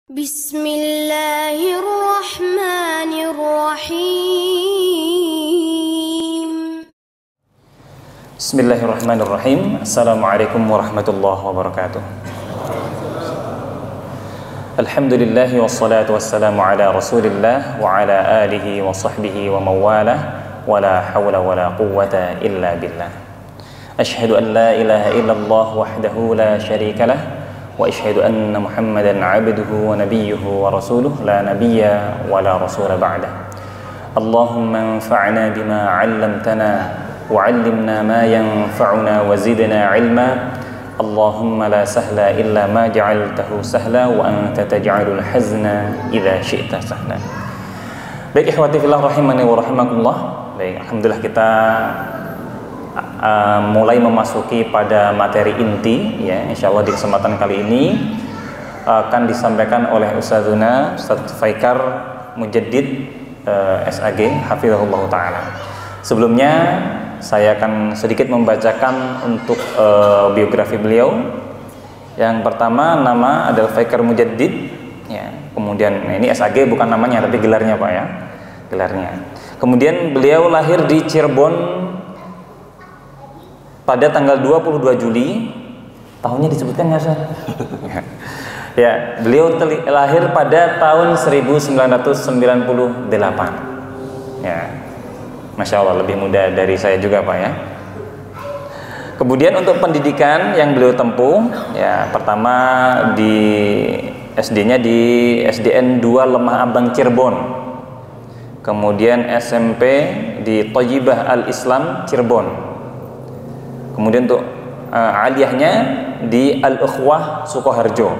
Bismillahirrahmanirrahim. Bismillahirrahmanirrahim. Assalamualaikum warahmatullahi wabarakatuh. Alhamdulillah wassalatu wassalamu ala Rasulillah wa ala alihi wa sahbihi wa mawalah wa la hawla wa la quwwata illa billah. Ashhadu an la ilaha illallah wahdahu la syarika lah wa ashhadu anna Muhammadan 'abduhu wa nabiyyuhu wa rasuluh la nabiyya wa la rasula ba'dah. Allahumma anfa'na bima 'allamtana wa 'allimna ma yanfa'una wa zidna 'ilma. Allahumma la sahla illa ma ja'altahu sahla wa anta taj'alul hazna idza syi'ta sahla. Baik ikhwati fillah rahimani wa rahimakumullah. Baik, alhamdulillah kita mulai memasuki pada materi inti ya. Insyaallah di kesempatan kali ini akan disampaikan oleh Ustazuna Ustaz Faikar Mujaddid SAG hafizahullah taala. Sebelumnya saya akan sedikit membacakan untuk biografi beliau. Yang pertama nama adalah Faikar Mujaddid ya. Kemudian ini SAG bukan namanya tapi gelarnya Pak ya. Gelarnya. Kemudian beliau lahir di Cirebon pada tanggal 22 Juli, tahunnya disebutkan nggak sih? Ya, beliau lahir pada tahun 1998. Ya, Masya Allah lebih muda dari saya juga Pak ya. Kemudian untuk pendidikan yang beliau tempuh, ya pertama di SD-nya di SDN 2 Lemah Abang Cirebon. Kemudian SMP di Thayyibah Al-Islam Cirebon. Kemudian untuk aliyahnya di Al-Ukhwah Sukoharjo.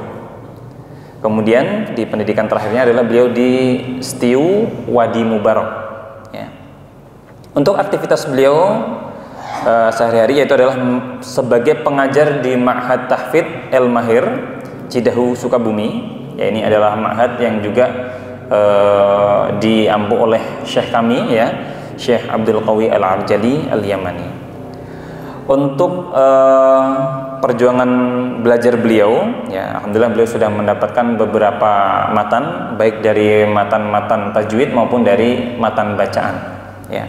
Kemudian di pendidikan terakhirnya adalah beliau di Stiu Wadi Mubarak ya. Untuk aktivitas beliau sehari-hari yaitu adalah sebagai pengajar di Ma'had Tahfidz El Mahir Cidahu Sukabumi ya. Ini adalah ma'had yang juga diampu oleh Syekh kami ya, Syekh Abdul Qawi Al-Arjali Al-Yamani. Untuk perjuangan belajar beliau, ya alhamdulillah beliau sudah mendapatkan beberapa matan, baik dari matan-matan tajwid maupun dari matan bacaan. Ya.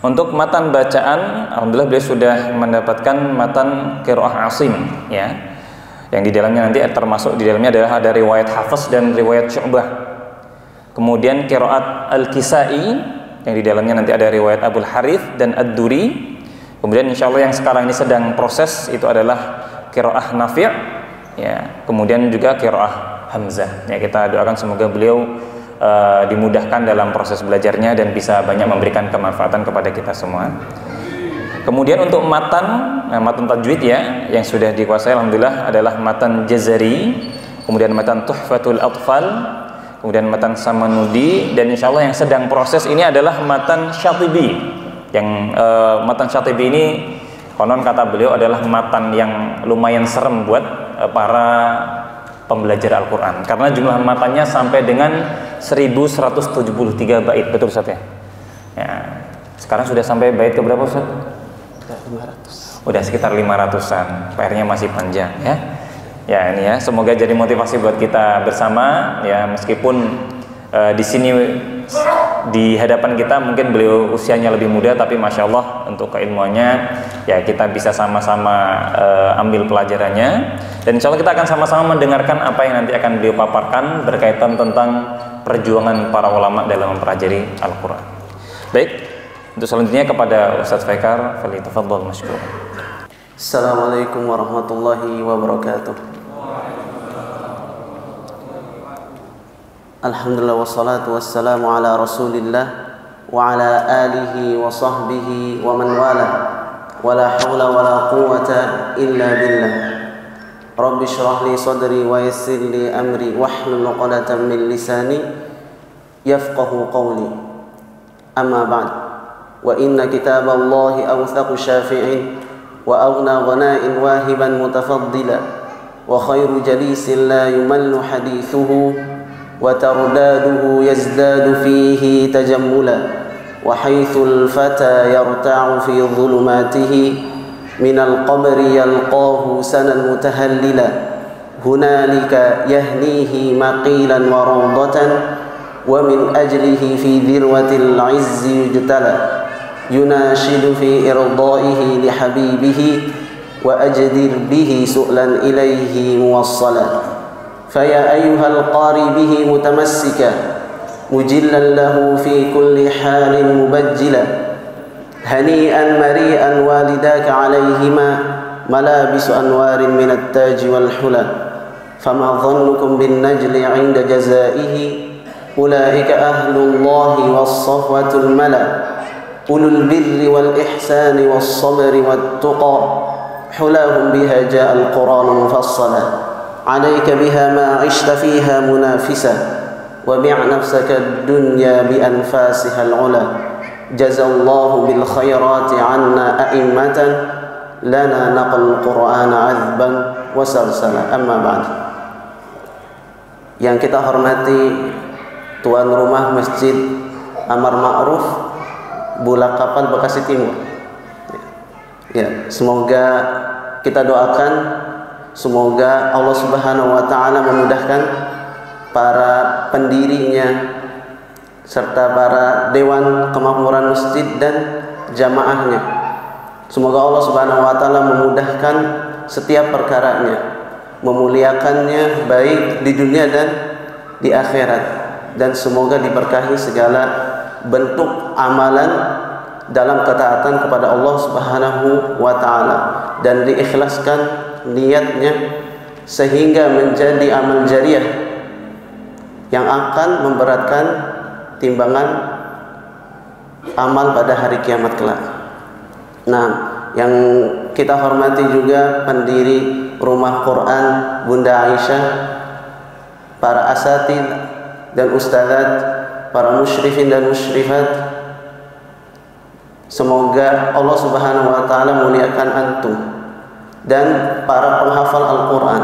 Untuk matan bacaan, alhamdulillah beliau sudah mendapatkan matan qiraah Asim, ya, yang di dalamnya nanti termasuk di dalamnya adalah ada riwayat Hafiz dan riwayat Syu'bah. Kemudian qiraat Al-Kisai, yang di dalamnya nanti ada riwayat Abul Harith dan Ad-Duri. Kemudian insya Allah yang sekarang ini sedang proses itu adalah qiraah Nafi', ya. Kemudian juga qiraah Hamzah. Ya, kita doakan semoga beliau dimudahkan dalam proses belajarnya dan bisa banyak memberikan kemanfaatan kepada kita semua. Kemudian untuk matan, matan tajwid ya, yang sudah dikuasai alhamdulillah adalah matan Jazari, kemudian matan Tuhfatul Atfal, kemudian matan Samanudi, dan insya Allah yang sedang proses ini adalah matan Syatibi. Yang matan Syatibi ini konon kata beliau adalah matan yang lumayan serem buat para pembelajar Al-Quran karena jumlah matannya sampai dengan 1173 bait. Betul Ustaz ya? Ya, sekarang sudah sampai bait ke berapa Ustaz? 500. Udah sekitar 500-an. PR-nya masih panjang ya. Ya ini ya, semoga jadi motivasi buat kita bersama ya, meskipun di sini di hadapan kita mungkin beliau usianya lebih muda, tapi masya Allah untuk keilmuannya ya kita bisa sama-sama ambil pelajarannya, dan insya Allah kita akan sama-sama mendengarkan apa yang nanti akan beliau paparkan berkaitan tentang perjuangan para ulama dalam mempelajari Al-Quran. Baik, untuk selanjutnya kepada Ustaz Faikar, falyatafaddal mashkur. Assalamualaikum warahmatullahi wabarakatuh. Alhamdulillah wassalatu wassalamu ala Rasulillah wa ala alihi wa sahbihi wa man wala wa la hawla wa la quwwata illa billah. Rabbi shrah li sadri wa yassir li amri wahlul 'uqdatam min lisani yafqahu qawli. Amma ba'd. Wa inna kitaballahi awthaqu syafi'in wa aghna ghana'in wahiban mutafaddila wa khairu jalisin la yumallu hadithuhu وترداده يزداد فيه تجملا وحيث الفتى يرتع في ظلماته من القبر يلقاه سنا متهللا هنالك يهنيه مقيلا وروضة ومن أجله في ذروة العز يجتلى يناشد في إرضائه لحبيبه وأجدر به سؤلا إليه موصلا فيا أيها القاري به متمسكا مجلا له في كل حال مبجلا هنيئا مريئا والداك عليهما ملابس أنوار من التاج والحلى فما ظنكم بالنجل عند جزائه أولئك أهل الله والصفوة الملا أولو البر والإحسان والصبر والتقى حلاهم بها جاء القرآن مفصلا عليك بها ما عشت فيها منافسا وبع نفسك الدنيا بأنفاسها العلا جزى الله بالخيرات عنا أئمة لنا نقل القرآن عذبا وسلسلا أما بعد. Yang kita hormati tuan rumah Masjid Amar Ma'ruf Bulak Kapal Bekasi Timur. Ya, semoga kita doakan semoga Allah Subhanahu wa taala memudahkan para pendirinya serta para dewan kemakmuran masjid dan jamaahnya. Semoga Allah Subhanahu wa taala memudahkan setiap perkaranya, memuliakannya baik di dunia dan di akhirat, dan semoga diberkahi segala bentuk amalan dalam ketaatan kepada Allah Subhanahu wa taala dan diikhlaskan niatnya sehingga menjadi amal jariah yang akan memberatkan timbangan amal pada hari kiamat kelak. Nah, yang kita hormati juga pendiri Rumah Quran Bunda Aisyah, para asatid dan ustadzat, para musyrifin dan musyrifat. Semoga Allah Subhanahu wa taala muliakan antum dan para penghafal Al-Qur'an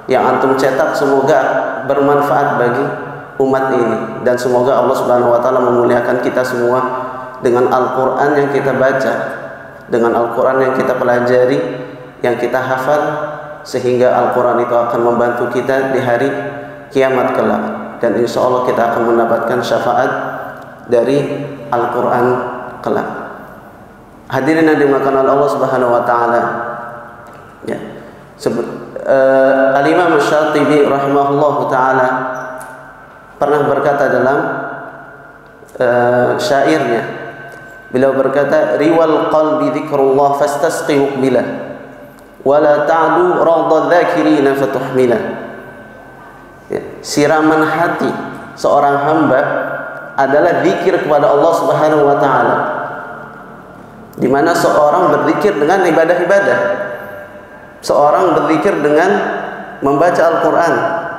yang antum cetak, semoga bermanfaat bagi umat ini, dan semoga Allah Subhanahu wa taala memuliakan kita semua dengan Al-Qur'an yang kita baca, dengan Al-Qur'an yang kita pelajari, yang kita hafal, sehingga Al-Qur'an itu akan membantu kita di hari kiamat kelak, dan insya Allah kita akan mendapatkan syafaat dari Al-Qur'an kelak. Hadirin yang dimuliakan oleh Allah Subhanahu wa taala. Ya. Al-Imam Asy-Syatibi rahimahullahu taala pernah berkata dalam syairnya, beliau berkata, riwal qalbi dzikrullah fastasqi muqbila wala ta'du radha dzakirina fatuhmila. Ya, siraman hati seorang hamba adalah zikir kepada Allah Subhanahu wa taala, di mana seorang berzikir dengan ibadah-ibadah, seorang berzikir dengan membaca Al-Qur'an.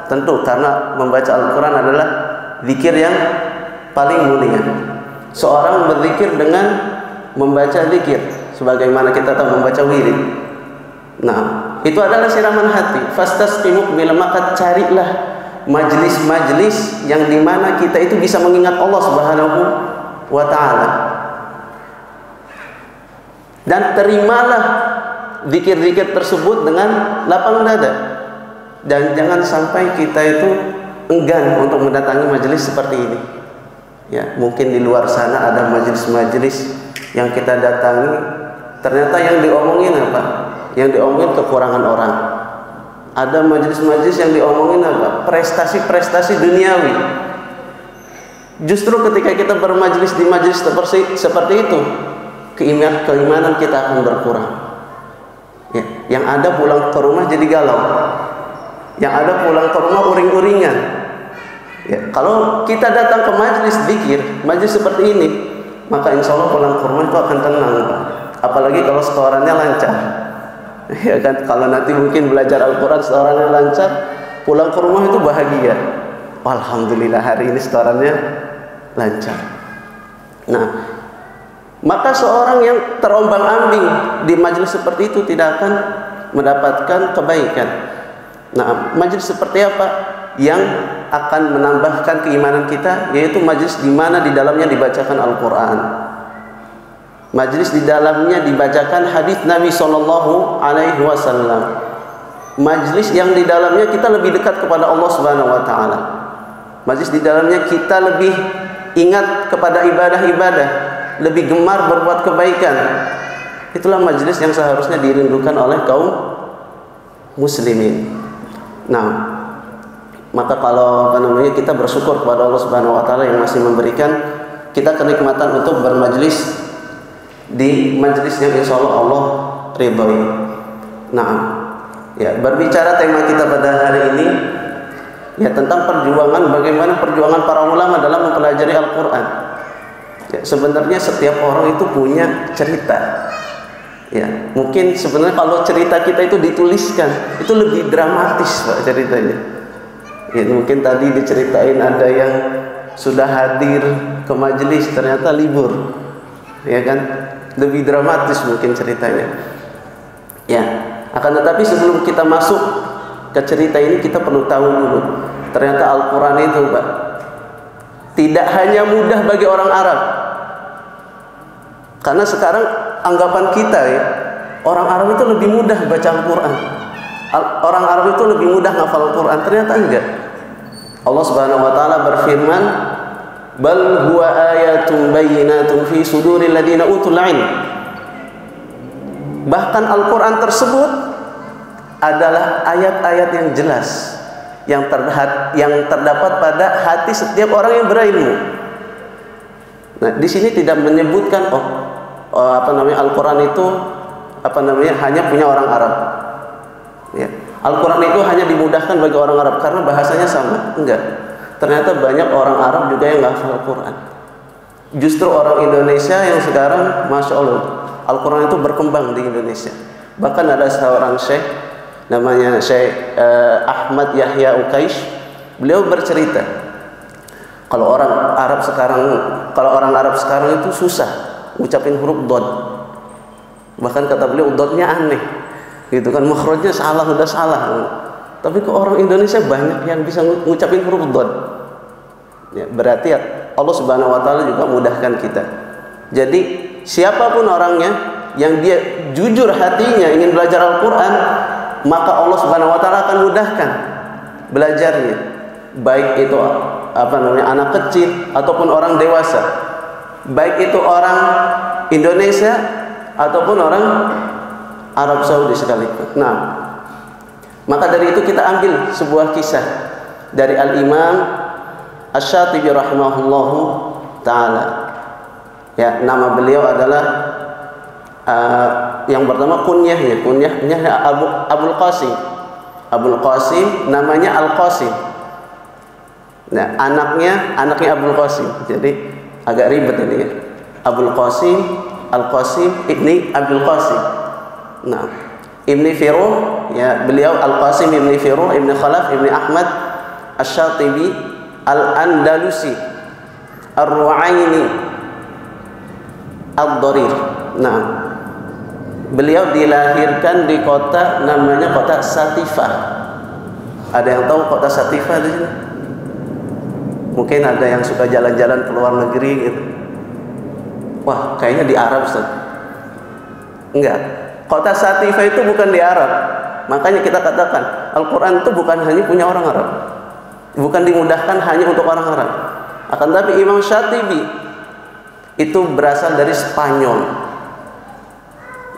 Tentu karena membaca Al-Qur'an adalah zikir yang paling mulia. Seorang berzikir dengan membaca zikir sebagaimana kita tahu membaca wirid. Nah, itu adalah siraman hati. Fastasqimu bila, maka carilah majlis-majlis yang dimana kita itu bisa mengingat Allah Subhanahu wa taala. Dan terimalah zikir-zikir tersebut dengan lapang dada, dan jangan sampai kita itu enggan untuk mendatangi majelis seperti ini. Ya, mungkin di luar sana ada majelis-majelis yang kita datangi, ternyata yang diomongin apa? Yang diomongin kekurangan orang. Ada majelis-majelis yang diomongin apa? Prestasi-prestasi duniawi. Justru ketika kita bermajelis di majelis seperti itu, keimanan kita akan berkurang. Ya, yang ada pulang ke rumah jadi galau, yang ada pulang ke rumah uring-uringan. Ya, kalau kita datang ke majelis zikir, majelis seperti ini, maka insya Allah pulang ke rumah itu akan tenang. Apalagi kalau setorannya lancar. Ya kan, kalau nanti mungkin belajar Al-Quran setorannya lancar, pulang ke rumah itu bahagia. Alhamdulillah hari ini setorannya lancar. Nah, maka seorang yang terombang-ambing di majelis seperti itu tidak akan mendapatkan kebaikan. Nah, majelis seperti apa yang akan menambahkan keimanan kita? Yaitu majelis di mana di dalamnya dibacakan Al-Quran, majelis di dalamnya dibacakan hadis Nabi Sallallahu Alaihi Wasallam, majlis yang di dalamnya kita lebih dekat kepada Allah Subhanahu wa taala. Majlis di dalamnya kita lebih ingat kepada ibadah-ibadah, lebih gemar berbuat kebaikan. Itulah majlis yang seharusnya dirindukan oleh kaum muslimin. Nah, maka kalau kita bersyukur kepada Allah Subhanahu wa taala yang masih memberikan kita kenikmatan untuk bermajlis di majlis yang insyaallah Allah ridhoi. Nah, ya, berbicara tema kita pada hari ini ya tentang perjuangan, bagaimana perjuangan para ulama dalam mempelajari Al-Qur'an. Ya, sebenarnya setiap orang itu punya cerita. Ya, mungkin sebenarnya kalau cerita kita itu dituliskan, itu lebih dramatis Pak ceritanya. Ya, mungkin tadi diceritain ada yang sudah hadir ke majelis ternyata libur. Ya kan? Lebih dramatis mungkin ceritanya. Ya, akan tetapi sebelum kita masuk ke cerita ini kita perlu tahu dulu. Ternyata Al-Qur'an itu, Pak, tidak hanya mudah bagi orang Arab. Karena sekarang anggapan kita ya, orang Arab itu lebih mudah baca Al-Qur'an. Orang Arab itu lebih mudah ngafal Al-Qur'an. Ternyata enggak. Allah Subhanahu wa taala berfirman, "Bal huwa ayatun bayyinatun fi suduril ladzina utul 'ilm." Bahkan Al-Qur'an tersebut adalah ayat-ayat yang jelas yang terdapat pada hati setiap orang yang berilmu. Nah, di sini tidak menyebutkan Al-Qur'an itu hanya punya orang Arab. Ya. Al-Qur'an itu hanya dimudahkan bagi orang Arab karena bahasanya sama. Enggak. Ternyata banyak orang Arab juga yang hafal Al-Qur'an. Justru orang Indonesia yang sekarang Masya Allah, Al-Qur'an itu berkembang di Indonesia. Bahkan ada seorang syekh namanya Syekh Ahmad Yahya Ukaish. Beliau bercerita kalau orang Arab sekarang itu susah ngucapin huruf dod. Bahkan kata beliau dodnya aneh, gitu kan, makhrajnya udah salah. Tapi ke orang Indonesia banyak yang bisa ngucapin huruf dod. Ya, berarti Allah Subhanahu wa taala juga mudahkan kita. Jadi siapapun orangnya yang dia jujur hatinya ingin belajar Al-Qur'an, maka Allah Subhanahu wa taala akan mudahkan belajarnya. Baik itu anak kecil ataupun orang dewasa. Baik itu orang Indonesia ataupun orang Arab Saudi sekalipun. Nah, maka dari itu kita ambil sebuah kisah dari Al-Imam Asy-Syatibi rahimahullahu taala. Ya, nama beliau adalah yang pertama kunyahnya Abul Qasim. Abul Qasim namanya Al-Qasim. Nah, anaknya Abul Qasim. Jadi agak ribet ini ya. Abul Qasim, Al-Qasim ibni Abdul Qasim. Nah, Ibni Firuh, ya, beliau Al-Qasim ibni Firuh ibni Khalaf ibni Ahmad Asy-Syatibi Al-Andalusi Ar-Ru'aini Ad-Dharir. Nah, beliau dilahirkan di kota namanya kota Satifah. Ada yang tahu kota Satifah di sini? Mungkin ada yang suka jalan-jalan ke luar negeri gitu. Wah, kayaknya di Arab, Ustaz. Enggak. Kota Satifah itu bukan di Arab. Makanya kita katakan Al-Qur'an itu bukan hanya punya orang Arab. Bukan dimudahkan hanya untuk orang Arab. Akan tapi Imam Syatibi itu berasal dari Spanyol.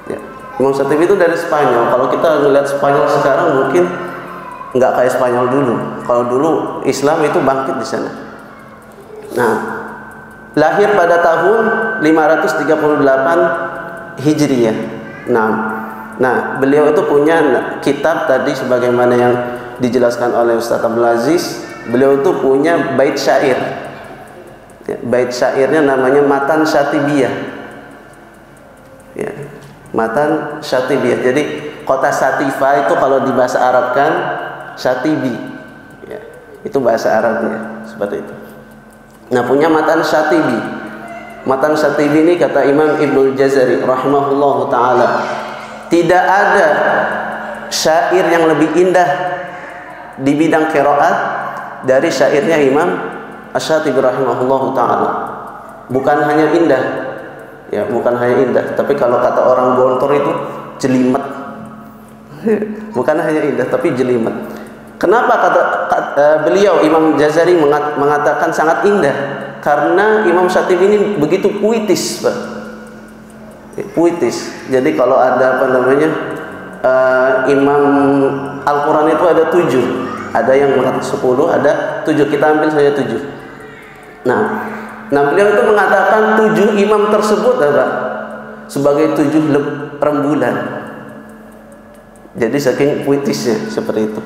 Ya. Imam Syatibi itu dari Spanyol. Kalau kita melihat Spanyol sekarang mungkin nggak kayak Spanyol dulu. Kalau dulu Islam itu bangkit di sana. Nah, lahir pada tahun 538 Hijriyah. Nah, beliau itu punya kitab tadi sebagaimana yang dijelaskan oleh Ustaz Abdul Aziz. Beliau itu punya bait syair. Ya, bait syairnya namanya Matan Syatibiyah. Ya, Matan Syatibiyah. Jadi kota Satifah itu kalau di bahasa Arab kan Syatibi. Ya, itu bahasa Arabnya seperti itu. Nah, punya Matan Syatibi. Matan Syatibi ini kata Imam Ibnul Jazari rahimahullahu taala, tidak ada syair yang lebih indah di bidang qiraat dari syairnya Imam Asy-Syatibi rahimahullahu taala. Bukan hanya indah, ya, bukan hanya indah, tapi kalau kata orang Gontor itu jelimet. Bukan hanya indah tapi jelimet. Kenapa beliau Imam Jazari mengatakan sangat indah? Karena Imam Syatibi ini begitu puitis, Pak. Puitis. Jadi kalau ada Imam Al-Quran itu ada 7. Ada yang mengatakan 10, ada 7. Kita ambil saja 7. Nah beliau itu mengatakan 7 imam tersebut sebagai 7 rembulan. Jadi saking puitisnya seperti itu.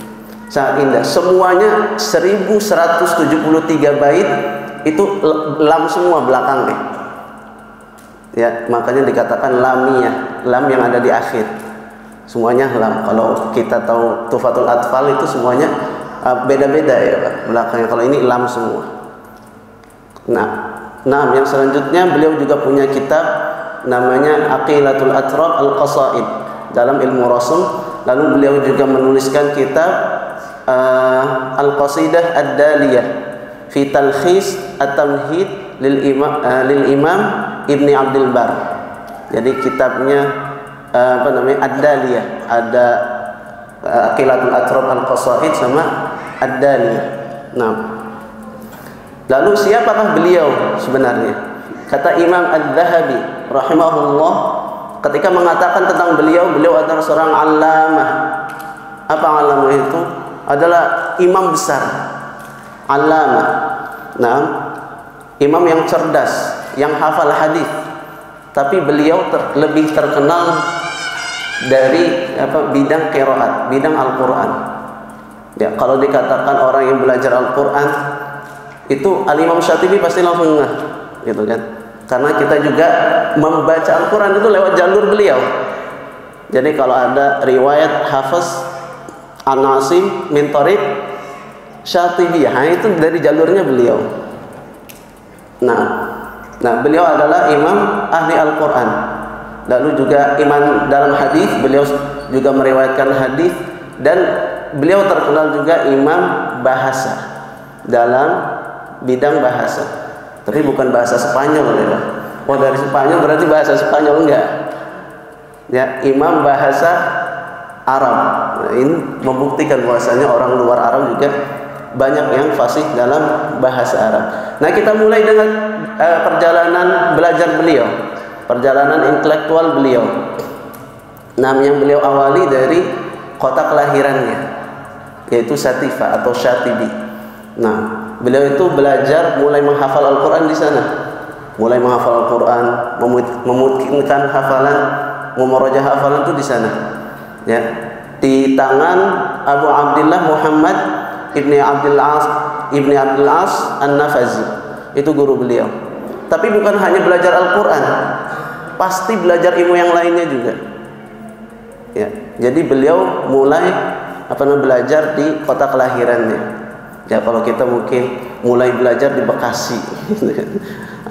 Sangat indah. Semuanya 1173 bait itu lam semua belakangnya. Ya, makanya dikatakan lamiyah, lam yang ada di akhir. Semuanya lam. Kalau kita tahu Tuhfatul Atfal itu semuanya beda-beda ya, Pak, belakangnya. Kalau ini lam semua. Nah, yang selanjutnya beliau juga punya kitab namanya Aqilatul Atrab Al-Qasaid dalam ilmu Rasul. Lalu beliau juga menuliskan kitab Al-Qasidah Ad-Daliyah fi Talkhis At-Tamhid lil Imam Ibni Abdul Bar. Jadi kitabnya Ad-Daliyah, ada Aqilatul Atrab Al-Qasaid sama Ad-Daliyah. Nah, lalu siapakah beliau sebenarnya? Kata Imam Adz-Dzahabi rahimahullah ketika mengatakan tentang beliau adalah seorang allamah. Apa allamah itu? Adalah imam besar, allamah. Nah, imam yang cerdas, yang hafal hadis. Tapi beliau lebih terkenal dari bidang qiraat, bidang Al-Qur'an. Ya, kalau dikatakan orang yang belajar Al-Qur'an itu Al-Imam Syatibi pasti langsung ngeh, gitu kan? Karena kita juga membaca Al-Qur'an itu lewat jalur beliau. Jadi kalau ada riwayat Hafiz An-Nasim min Tariq Syatibiyah, itu dari jalurnya beliau. Nah, beliau adalah imam ahli Al-Qur'an. Lalu juga imam dalam hadis, beliau juga meriwayatkan hadis, dan beliau terkenal juga imam bahasa dalam bidang bahasa. Tapi bukan bahasa Spanyol ya. Oh, dari Spanyol berarti bahasa Spanyol enggak. Ya, imam bahasa Arab. Nah, ini membuktikan bahwasanya orang luar Arab juga banyak yang fasih dalam bahasa Arab. Nah, kita mulai dengan perjalanan belajar beliau, perjalanan intelektual beliau. Nah, yang beliau awali dari kota kelahirannya, yaitu Satifah atau Syatibi. Nah, beliau itu belajar mulai menghafal Al-Quran di sana, mulai menghafal Al-Quran, memutkinkan hafalan, memurajah hafalan itu di sana. Ya, di tangan Abu Abdullah Muhammad Ibni Abdul As An-Nafazi, itu guru beliau. Tapi bukan hanya belajar Al-Quran, pasti belajar ilmu yang lainnya juga. Ya, jadi beliau mulai belajar di kota kelahirannya. Ya, kalau kita mungkin mulai belajar di Bekasi,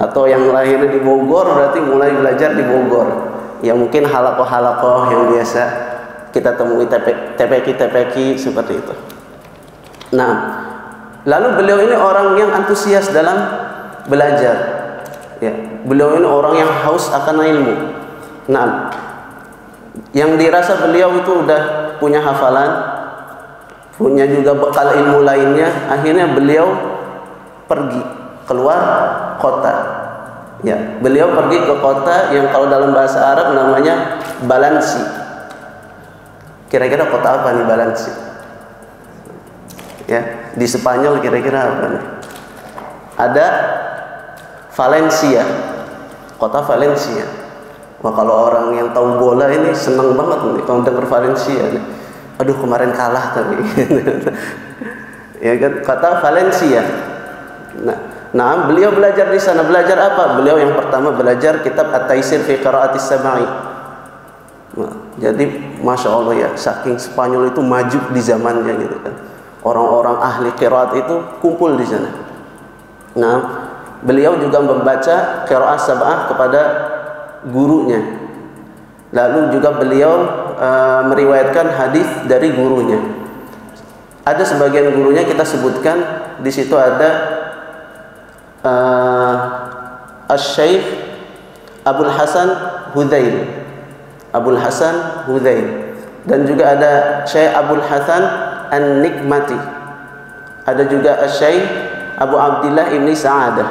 atau yang lahirnya di Bogor berarti mulai belajar di Bogor. Ya, mungkin halakoh-halakoh yang biasa kita temui, TPQ seperti itu. Nah, lalu beliau ini orang yang antusias dalam belajar. Ya, beliau ini orang yang haus akan ilmu. Nah, yang dirasa beliau itu udah punya hafalan, punya juga bekal ilmu lainnya, akhirnya beliau pergi keluar kota. Ya, beliau pergi ke kota yang kalau dalam bahasa Arab namanya Balansi. Kira-kira kota apa nih Balansi? Ya, di Spanyol kira-kira apa nih? Ada Valencia, kota Valencia. Wah, kalau orang yang tahu bola ini senang banget nih kalau dengar Valencia nih. Aduh, kemarin kalah tadi. Ya kan, kota Valencia. Nah, beliau belajar di sana. Belajar apa? Beliau yang pertama belajar kitab At-Taisir fi Qira'atis Sama'i. Nah, jadi Masya Allah ya, saking Spanyol itu maju di zamannya gitu kan. Orang-orang ahli qiraat itu kumpul di sana. Nah, beliau juga membaca qiraat sab'ah kepada gurunya. Lalu juga beliau meriwayatkan hadis dari gurunya. Ada sebagian gurunya kita sebutkan di situ ada Asy-Syaikh Abul Hasan Hudzail. Abul Hasan Hudzail. Dan juga ada Syekh Abdul Hasan An-Nikmati. Ada juga Syekh Abu Abdillah Ibni Sa'adah.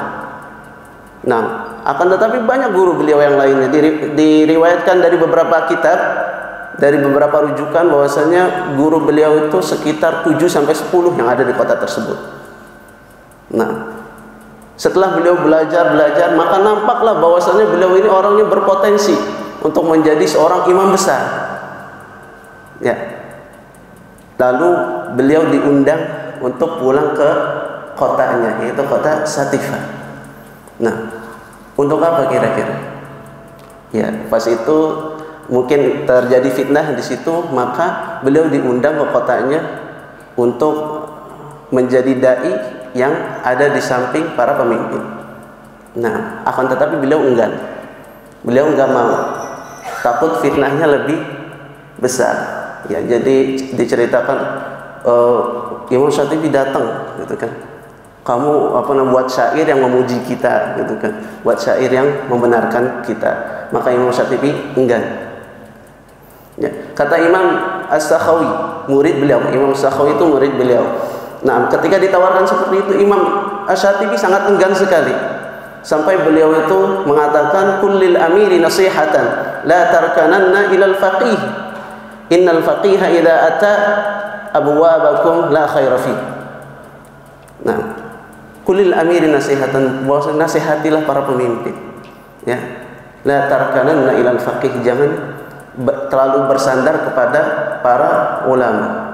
Nah, akan tetapi banyak guru beliau yang lainnya. Diriwayatkan dari beberapa kitab, dari beberapa rujukan bahwasanya guru beliau itu sekitar 7 sampai 10 yang ada di kota tersebut. Nah, setelah beliau belajar, maka nampaklah bahwasanya beliau ini orangnya berpotensi untuk menjadi seorang imam besar. Ya. Lalu beliau diundang untuk pulang ke kotanya, yaitu kota Satifah. Nah, untuk apa kira-kira? Ya, pas itu mungkin terjadi fitnah di situ, maka beliau diundang ke kotanya untuk menjadi dai yang ada di samping para pemimpin. Nah, akan tetapi beliau enggan. Beliau enggak mau. Takut fitnahnya lebih besar. Ya, jadi diceritakan Imam Syatibi datang, gitu kan. Kamu buat syair yang memuji kita, gitu kan. Buat syair yang membenarkan kita. Maka Imam Syatibi enggan. Ya, kata Imam As-Sakhawi, murid beliau. Imam As-Sakhawi itu murid beliau. Nah, ketika ditawarkan seperti itu, Imam Asy-Syatibi sangat enggan sekali. Sampai beliau itu mengatakan, kullil amiri nasihatan la tarkananna ilal faqih. Innal faqiha idza ata abwabakum la khaira fi. Nah, kullil amiri nasihatan, nasihatilah para pemimpin. Ya. La tarkananna ilal faqih, jangan terlalu bersandar kepada para ulama.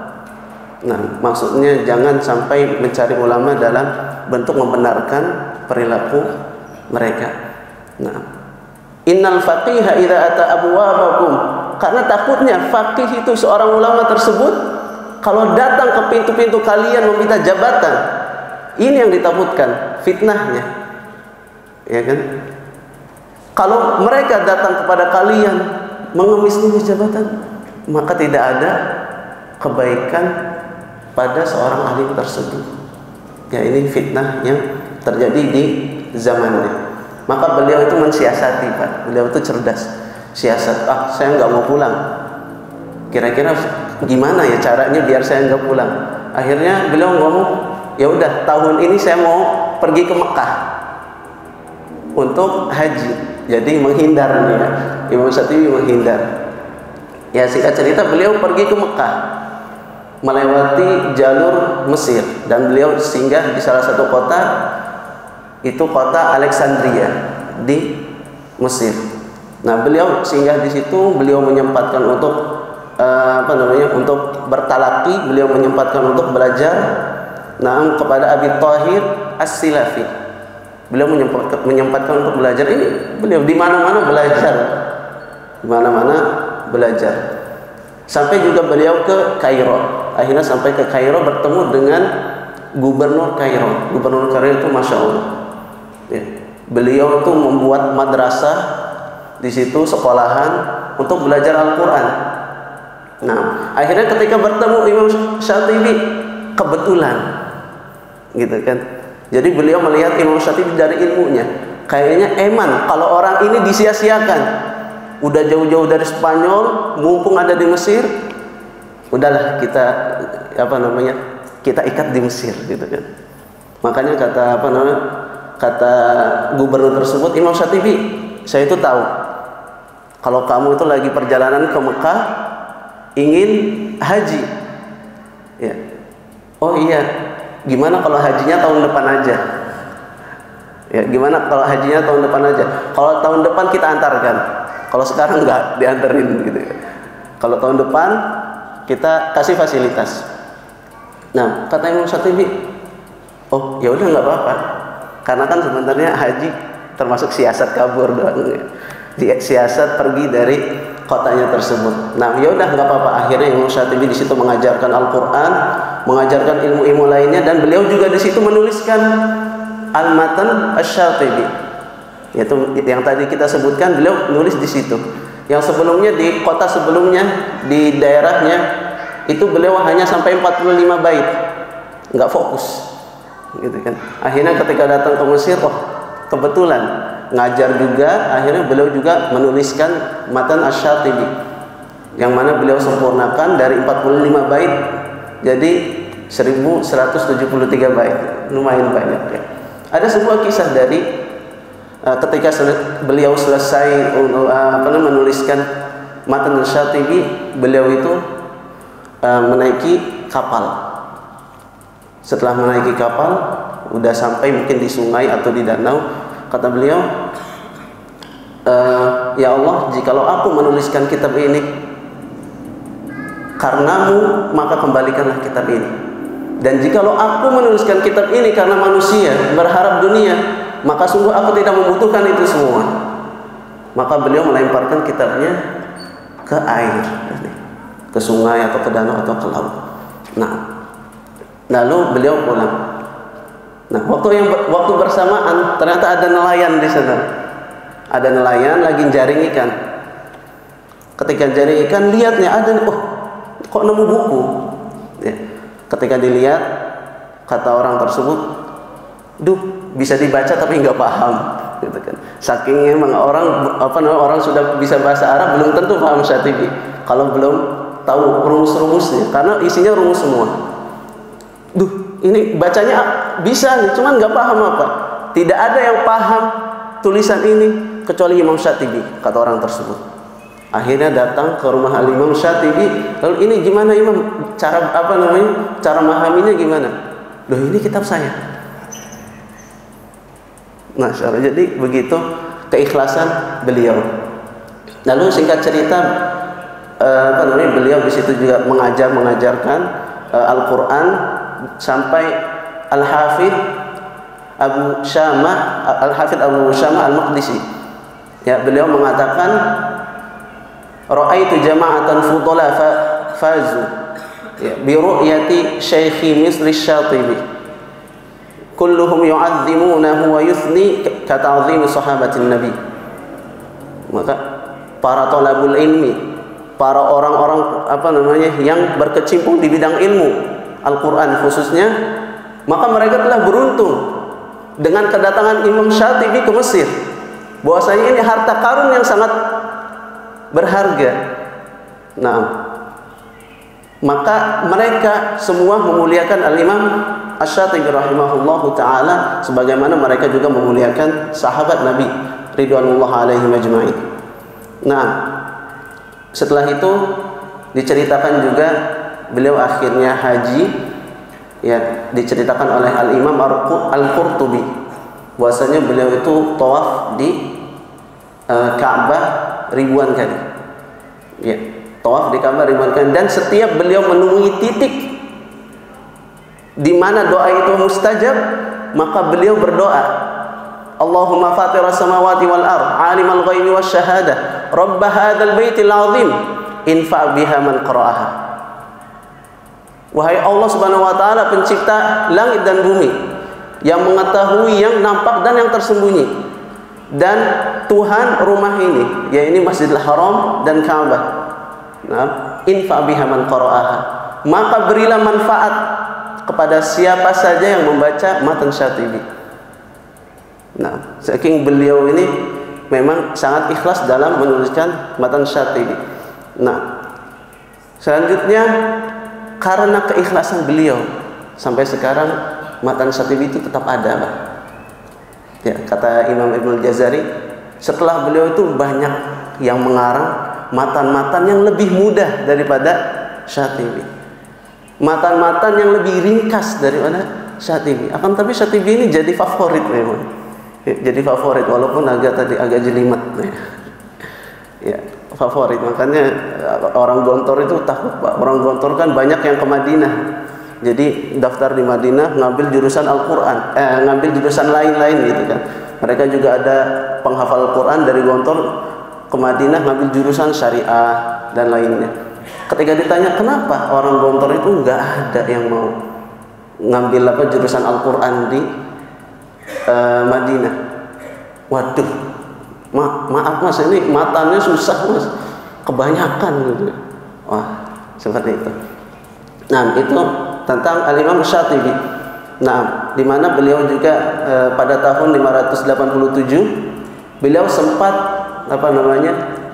Nah, maksudnya jangan sampai mencari ulama dalam bentuk membenarkan perilaku mereka. Nah, innal faqiha idza ata abwabakum, karena takutnya faqih itu seorang ulama tersebut kalau datang ke pintu-pintu kalian meminta jabatan, ini yang ditakutkan fitnahnya. Ya kan? Kalau mereka datang kepada kalian mengemis-ngemis jabatan, maka tidak ada kebaikan pada seorang alim tersebut. Ya, ini fitnah yang terjadi di zamannya. Maka beliau itu mensiasati, Pak. Beliau itu cerdas. Siasat, saya nggak mau pulang. Kira-kira gimana ya caranya biar saya nggak pulang? Akhirnya beliau ngomong, ya udah, tahun ini saya mau pergi ke Mekah untuk haji. Jadi menghindar nih ya. Imam Syatibi menghindar. Ya, singkat cerita beliau pergi ke Mekah, melewati jalur Mesir, dan beliau singgah di salah satu kota, itu kota Alexandria di Mesir. Nah, beliau singgah di situ, beliau menyempatkan untuk untuk bertalaki, beliau menyempatkan untuk belajar kepada Abi Thahir As-Silafi. Beliau menyempatkan untuk belajar. Ini beliau di mana-mana belajar. Di mana-mana belajar. Sampai juga beliau ke Kairo. Akhirnya sampai ke Kairo bertemu dengan Gubernur Kairo. Gubernur Kairo itu Masya Allah. Ya. Beliau itu membuat madrasah di situ, sekolahan untuk belajar Al-Quran. Nah, akhirnya ketika bertemu Imam Syatibi, kebetulan, gitu kan. Jadi beliau melihat Imam Syatibi dari ilmunya, kayaknya eman kalau orang ini disia-siakan. Udah jauh-jauh dari Spanyol, mumpung ada di Mesir, udahlah kita kita ikat di Mesir, gitu kan. Makanya kata gubernur tersebut, Imam Syatibi, saya itu tahu kalau kamu itu lagi perjalanan ke Mekah ingin haji. Ya. Oh iya, gimana kalau hajinya tahun depan aja? Ya, gimana kalau hajinya tahun depan aja? Kalau tahun depan kita antarkan. Kalau sekarang enggak dianterin gitu ya. Kalau tahun depan kita kasih fasilitas. Nah, kata Imam Syatibi, oh ya udah nggak apa-apa. Karena kan sebenarnya haji termasuk siasat kabur doang. Siasat pergi dari kotanya tersebut. Nah, ya udah nggak apa-apa. Akhirnya Imam Syatibi di situ mengajarkan Al-Quran, mengajarkan ilmu-ilmu lainnya, dan beliau juga di situ menuliskan Al-Matan Asy-Syatibi. Yaitu yang tadi kita sebutkan, beliau nulis di situ. Yang sebelumnya di kota sebelumnya, di daerahnya itu beliau hanya sampai 45 bait, nggak fokus, gitu kan. Akhirnya ketika datang ke Mesir, kebetulan ngajar juga, akhirnya beliau juga menuliskan Matan Asy-Syatibi. yang mana beliau sempurnakan dari 45 bait jadi 1173 bait, lumayan banyak ya. Ada sebuah kisah dari ketika beliau selesai menuliskan Matan Syatibi, beliau itu menaiki kapal. Setelah menaiki kapal, udah sampai mungkin di sungai atau di danau, kata beliau, ya Allah, jikalau aku menuliskan kitab ini karenamu, maka kembalikanlah kitab ini. Dan jikalau aku menuliskan kitab ini karena manusia berharap dunia, maka sungguh aku tidak membutuhkan itu semua. Maka beliau melemparkan kitabnya ke air, ke sungai atau ke danau atau ke laut. Nah, lalu beliau pulang. Nah, waktu bersamaan ternyata ada nelayan di sana. Ada nelayan lagi jaring ikan. Ketika jaring ikan, lihatnya ada, kok nemu buku. Ya. Ketika dilihat, kata orang tersebut, bisa dibaca tapi nggak paham, gitu kan. Saking emang orang sudah bisa bahasa Arab belum tentu paham Syatibi kalau belum tahu rumus-rumusnya, karena isinya rumus semua. Ini bacanya bisa nih, cuman nggak paham apa. Tidak ada yang paham tulisan ini kecuali Imam Syatibi, kata orang tersebut. Akhirnya datang ke rumah Imam Syatibi, lalu ini gimana Imam? Cara memahaminya gimana? Ini kitab saya. Nah, jadi begitu keikhlasan beliau. Lalu singkat cerita, beliau di situ juga mengajarkan Al-Quran sampai Al-Hafidh Abu Syamah Al-Maqdisi. Ya, beliau mengatakan, ra'aitu jama'atan fudala fazu bi ru'yati Syekhi Misri Syatibi. Kulluhum yu'azzimunahu wa yuthni ka ta'zimi sahabatin Nabi. Maka para thalabul ilmi, para orang-orang yang berkecimpung di bidang ilmu Al-Quran khususnya, maka mereka telah beruntung dengan kedatangan Imam Syatibi ke Mesir. Bahwasanya ini harta karun yang sangat berharga. Nah, maka mereka semua memuliakan Al-Imam Asy-Syatibi rahimahullahu ta'ala, sebagaimana mereka juga memuliakan sahabat Nabi ridwanullah alaihim ajma'in. Nah, setelah itu diceritakan juga beliau akhirnya haji, ya, diceritakan oleh Al-Imam Al-Qurtubi bahwasanya beliau itu tawaf di Ka'bah ribuan kali. Ya, tawaf di Ka'bah ribuan kali, dan setiap beliau menemui titik di mana doa itu mustajab, maka beliau berdoa, Allahumma fatiras samawati wal ard, alimal ghaibi wasyahadah, rabb hadzal baitil azim, infa' biha man qara'aha. Wahai Allah Subhanahu wa taala, pencipta langit dan bumi, yang mengetahui yang nampak dan yang tersembunyi, dan Tuhan rumah ini, yaitu Masjidil Haram dan Ka'bah. Nah, infa' biha man qara'aha, maka berilah manfaat kepada siapa saja yang membaca Matan Syatibi. Nah, saking beliau ini memang sangat ikhlas dalam menuliskan Matan Syatibi. Nah, selanjutnya karena keikhlasan beliau sampai sekarang Matan Syatibi itu tetap ada, Pak. Ya, kata Imam Ibnul Jazari, setelah beliau itu banyak yang mengarang matan-matan yang lebih mudah daripada Syatibi, matan-matan yang lebih ringkas daripada Syatibi. Akan tapi Syatibi ini jadi favorit memang, jadi favorit walaupun agak jelimet, ya, favorit. Makanya orang Gontor itu takut, Pak. Orang Gontor kan banyak yang ke Madinah, jadi daftar di Madinah ngambil jurusan Al-Quran, ngambil jurusan lain-lain gitu kan. Mereka juga ada penghafal Al-Quran dari Gontor ke Madinah ngambil jurusan syariah dan lainnya. Ketika ditanya kenapa orang Gontor itu nggak ada yang mau ngambil jurusan Al-Quran di Madinah. Waduh, maaf mas, ini matanya susah mas, kebanyakan gitu. Wah, seperti itu. Nah, itu tentang Al-Imam Syatibi. Nah, di mana beliau juga pada tahun 587 beliau sempat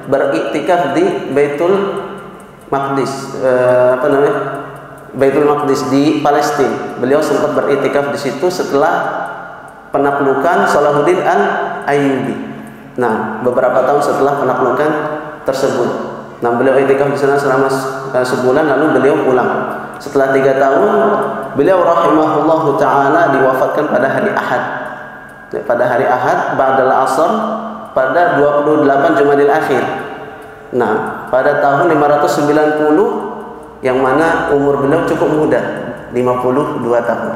beriktikaf di Baitul Maqdis, Baitul Maqdis di Palestina. Beliau sempat beriktikaf di situ setelah penaklukan Salahuddin Al-Ayyubi. Nah, beberapa tahun setelah penaklukan tersebut. Nah, beliau iktikaf di sana selama sebulan, lalu beliau pulang. Setelah 3 tahun, beliau rahimahullahu taala diwafatkan pada hari Ahad. Pada hari Ahad ba'dal asr pada 28 Jumadil Akhir. Nah, pada tahun 590 yang mana umur beliau cukup muda, 52 tahun.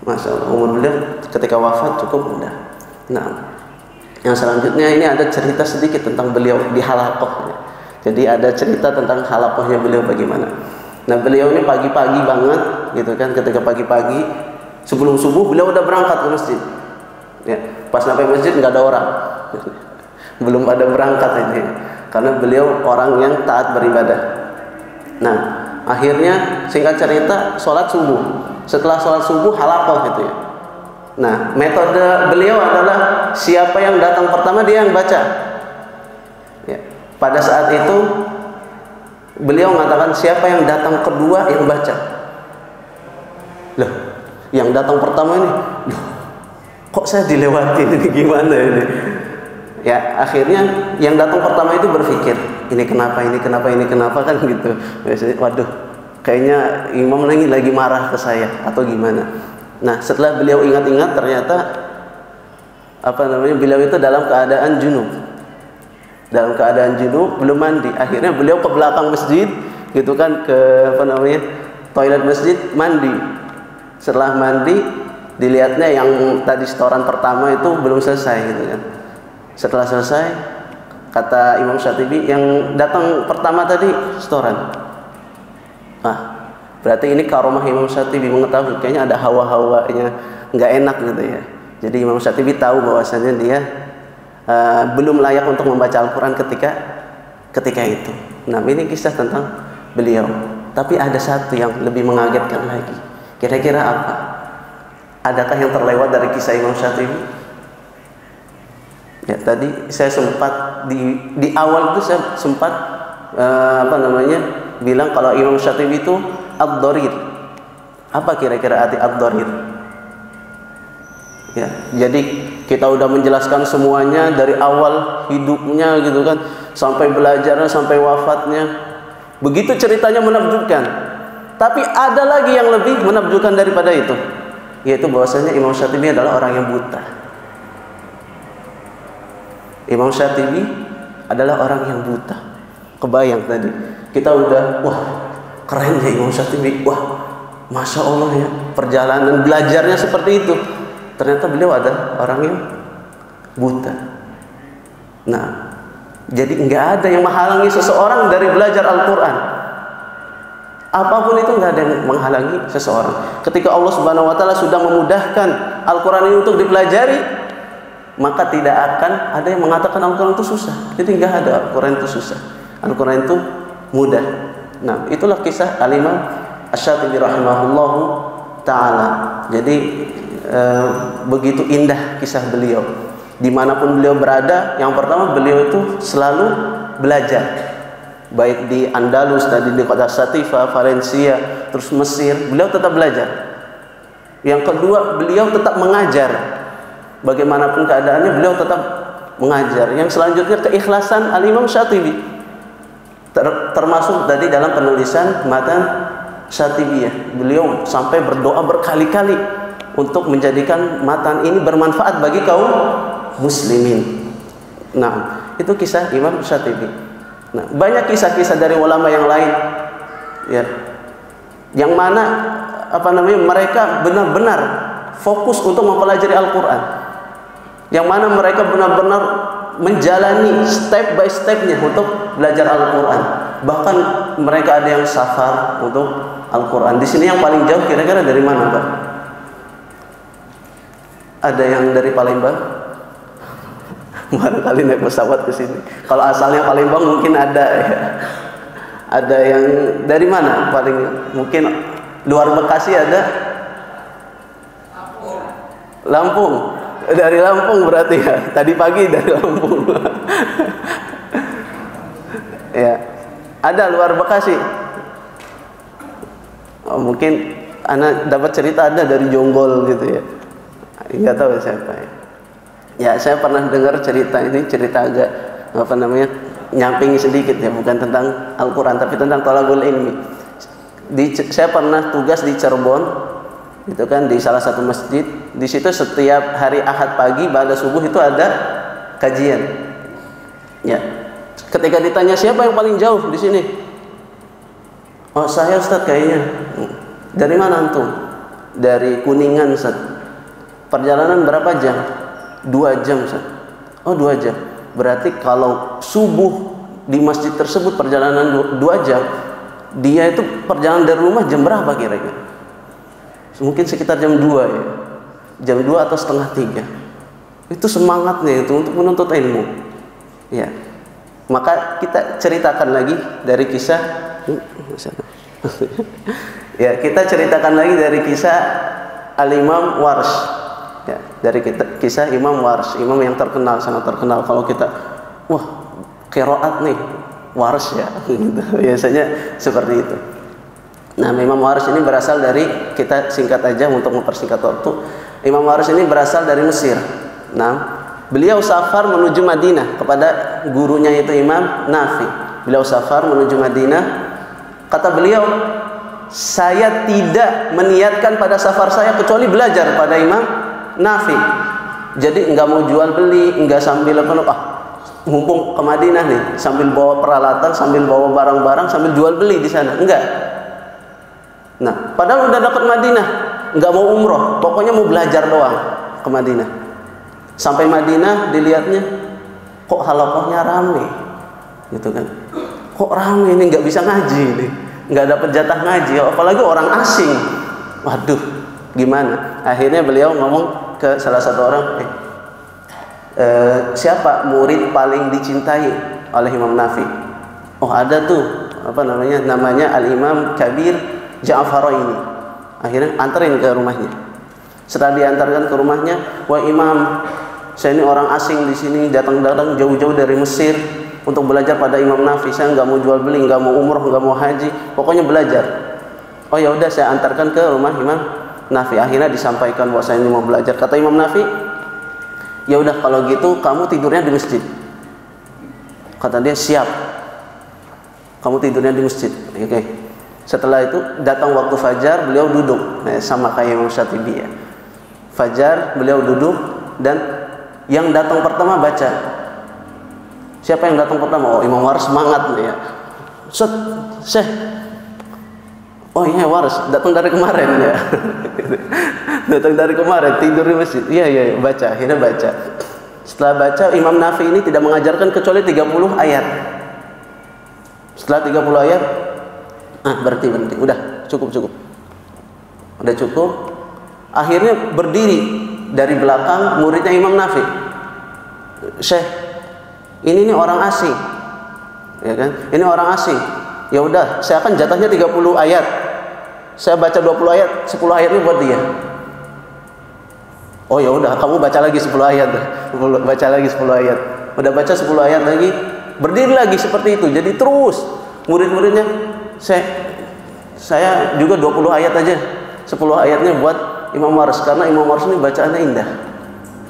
Masya Allah, umur beliau ketika wafat cukup muda. Nah, yang selanjutnya ini ada cerita sedikit tentang beliau di halaqah. Jadi ada cerita tentang halaqahnya beliau bagaimana. Nah, beliau ini pagi-pagi banget gitu kan, ketika pagi-pagi sebelum subuh beliau udah berangkat ke masjid. Ya, pas sampai masjid nggak ada orang. Belum ada berangkat ini. Karena beliau orang yang taat beribadah. Nah, akhirnya singkat cerita sholat subuh. Setelah sholat subuh halaqah gitu ya. Nah, metode beliau adalah siapa yang datang pertama dia yang baca. Ya. Pada saat itu beliau mengatakan siapa yang datang kedua yang baca. Loh, yang datang pertama ini, loh, kok saya dilewatin ini gimana ini? Ya, akhirnya yang datang pertama itu berpikir, ini kenapa kan gitu. Biasanya, waduh, kayaknya imam lagi marah ke saya atau gimana. Nah, setelah beliau ingat-ingat ternyata beliau itu dalam keadaan junub. Dalam keadaan junub, belum mandi. Akhirnya beliau ke belakang masjid gitu kan, ke toilet masjid, mandi. Setelah mandi, dilihatnya yang tadi setoran pertama itu belum selesai gitu kan. Setelah selesai, kata Imam Syatibi, yang datang pertama tadi setoran. Berarti ini karomah Imam Syatibi, mengetahui kayaknya ada hawa-hawanya nggak enak gitu ya. Jadi Imam Syatibi tahu bahwasanya dia belum layak untuk membaca Al-Quran ketika itu. Nah, ini kisah tentang beliau. Tapi ada satu yang lebih mengagetkan lagi. Kira-kira apa? Adakah yang terlewat dari kisah Imam Syatibi? Ya, tadi saya sempat di awal itu saya sempat bilang kalau Imam Syatibi itu ad-dharir. Apa kira-kira arti ad-dharir? Ya, jadi kita udah menjelaskan semuanya dari awal hidupnya gitu kan, sampai belajarnya, sampai wafatnya. Begitu ceritanya menakjubkan. Tapi ada lagi yang lebih menakjubkan daripada itu, yaitu bahwasanya Imam Syatibi adalah orang yang buta. Imam Syatibi adalah orang yang buta. Kebayang tadi kita udah, wah keren ya Imam Syatibi, wah Masya Allah ya, perjalanan belajarnya seperti itu. Ternyata beliau ada orang yang buta. Nah, jadi nggak ada yang menghalangi seseorang dari belajar Al-Quran. Apapun itu nggak ada yang menghalangi seseorang. Ketika Allah Subhanahu Wa Taala sudah memudahkan Al-Quran ini untuk dipelajari, maka tidak akan ada yang mengatakan Al-Quran itu susah. Jadi nggak ada Al-Quran itu susah. Al-Quran itu mudah. Nah, itulah kisah Al-Imam Asy-Syatibi rahimahullahu ta'ala. Jadi begitu indah kisah beliau. Dimanapun beliau berada, yang pertama beliau itu selalu belajar. Baik di Andalus, tadi di kota Satifah, Valencia, terus Mesir, beliau tetap belajar. Yang kedua, beliau tetap mengajar. Bagaimanapun keadaannya, beliau tetap mengajar. Yang selanjutnya, keikhlasan Al-Imam Syatibi. Termasuk tadi dalam penulisan Matan Syatibiyah. Beliau sampai berdoa berkali-kali untuk menjadikan matan ini bermanfaat bagi kaum muslimin. Nah, itu kisah Imam Syatibi. Nah, banyak kisah-kisah dari ulama yang lain, ya, yang mana mereka benar-benar fokus untuk mempelajari Al-Quran, yang mana mereka benar-benar menjalani step by stepnya untuk belajar Al-Quran. Bahkan mereka ada yang safar untuk Al-Quran. Di sini yang paling jauh kira-kira dari mana, Pak? Ada yang dari Palembang? Barangkali naik pesawat ke sini. Kalau asalnya Palembang mungkin ada ya. Ada yang dari mana? Paling mungkin luar Bekasi ada? Lampung. Dari Lampung berarti ya. Tadi pagi dari Lampung. Ya. Ada luar Bekasi. Oh, mungkin anak dapat cerita ada dari Jonggol gitu ya. Nggak tahu siapa ya. Ya, saya pernah dengar cerita ini, cerita agak apa namanya, nyamping sedikit ya, bukan tentang Al-Quran tapi tentang thalabul ilmi. Saya pernah tugas di Cirebon, itu kan di salah satu masjid. Di situ setiap hari Ahad pagi ba'da subuh itu ada kajian. Ya. Ketika ditanya siapa yang paling jauh di sini? Oh, saya Ustaz kayaknya. Dari mana antum? Dari Kuningan Ustaz. Perjalanan berapa jam? 2 jam Ustaz. Oh, 2 jam. Berarti kalau subuh di masjid tersebut perjalanan 2 jam, dia itu perjalanan dari rumah jam berapa kira-kira? Mungkin sekitar jam 2 ya. Jam 2 atau setengah 3. Itu semangatnya itu untuk menuntut ilmu. Ya. Maka kita ceritakan lagi dari kisah ya, kita ceritakan lagi dari kisah Al-Imam Warsh. Ya, dari kisah Imam Warsh, imam yang terkenal, sangat terkenal. Kalau kita wah, qiraat nih Warsh ya gitu. Biasanya seperti itu. Nah, Imam Warsh ini berasal dari, kita singkat aja untuk mempersingkat waktu. Imam Warsh ini berasal dari Mesir. Nah, beliau safar menuju Madinah kepada gurunya itu Imam Nafi. Beliau safar menuju Madinah. Kata beliau, saya tidak meniatkan pada safar saya kecuali belajar pada Imam Nafi. Jadi enggak mau jual beli, enggak sambil mumpung ke Madinah nih, sambil bawa peralatan, sambil bawa barang-barang, sambil jual beli di sana. Enggak. Nah, padahal udah dapat Madinah, enggak mau umroh, pokoknya mau belajar doang ke Madinah. Sampai Madinah dilihatnya, kok halaqahnya rame, gitu kan? Kok rame ini, nggak bisa ngaji nih, nggak dapat jatah ngaji, apalagi orang asing. Waduh, gimana? Akhirnya beliau ngomong ke salah satu orang, siapa murid paling dicintai oleh Imam Nafi? Oh, ada tuh, namanya Al-Imam Kabir Ja'faraini. Akhirnya anterin ke rumahnya. Setelah diantarkan ke rumahnya, wah Imam, saya ini orang asing di sini, datang-datang jauh-jauh dari Mesir untuk belajar pada Imam Nafi. Saya nggak mau jual beli, nggak mau umroh, nggak mau haji, pokoknya belajar. Oh ya udah, saya antarkan ke rumah Imam Nafi. Akhirnya disampaikan bahwa saya ini mau belajar. Kata Imam Nafi, ya udah kalau gitu kamu tidurnya di masjid. Kata dia, siap. Kamu tidurnya di masjid. Oke. Setelah itu datang waktu fajar, beliau duduk, sama kayak Imam Syatibi ya. Fajar beliau duduk dan yang datang pertama baca. Siapa yang datang pertama? Oh, Imam Warsh semangat nih ya. Syekh. Oh iya, Warsh datang dari kemarin ya. Datang dari kemarin, tidur di masjid. Iya, baca. Akhirnya baca. Setelah baca, Imam Nafi ini tidak mengajarkan kecuali 30 ayat. Setelah 30 ayat, berhenti. Udah, cukup. Udah cukup. Akhirnya berdiri dari belakang muridnya Imam Nafi. Syekh, ini nih orang asing. Ya kan? Ini orang asing. Ya udah, saya akan jatahnya 30 ayat. Saya baca 20 ayat, 10 ayatnya buat dia. Oh ya udah, kamu baca lagi 10 ayat. Baca lagi 10 ayat. Udah baca 10 ayat lagi, berdiri lagi seperti itu. Jadi terus murid-muridnya, saya juga 20 ayat aja. 10 ayatnya buat Imam Warsh, karena Imam Warsh ini bacaannya indah,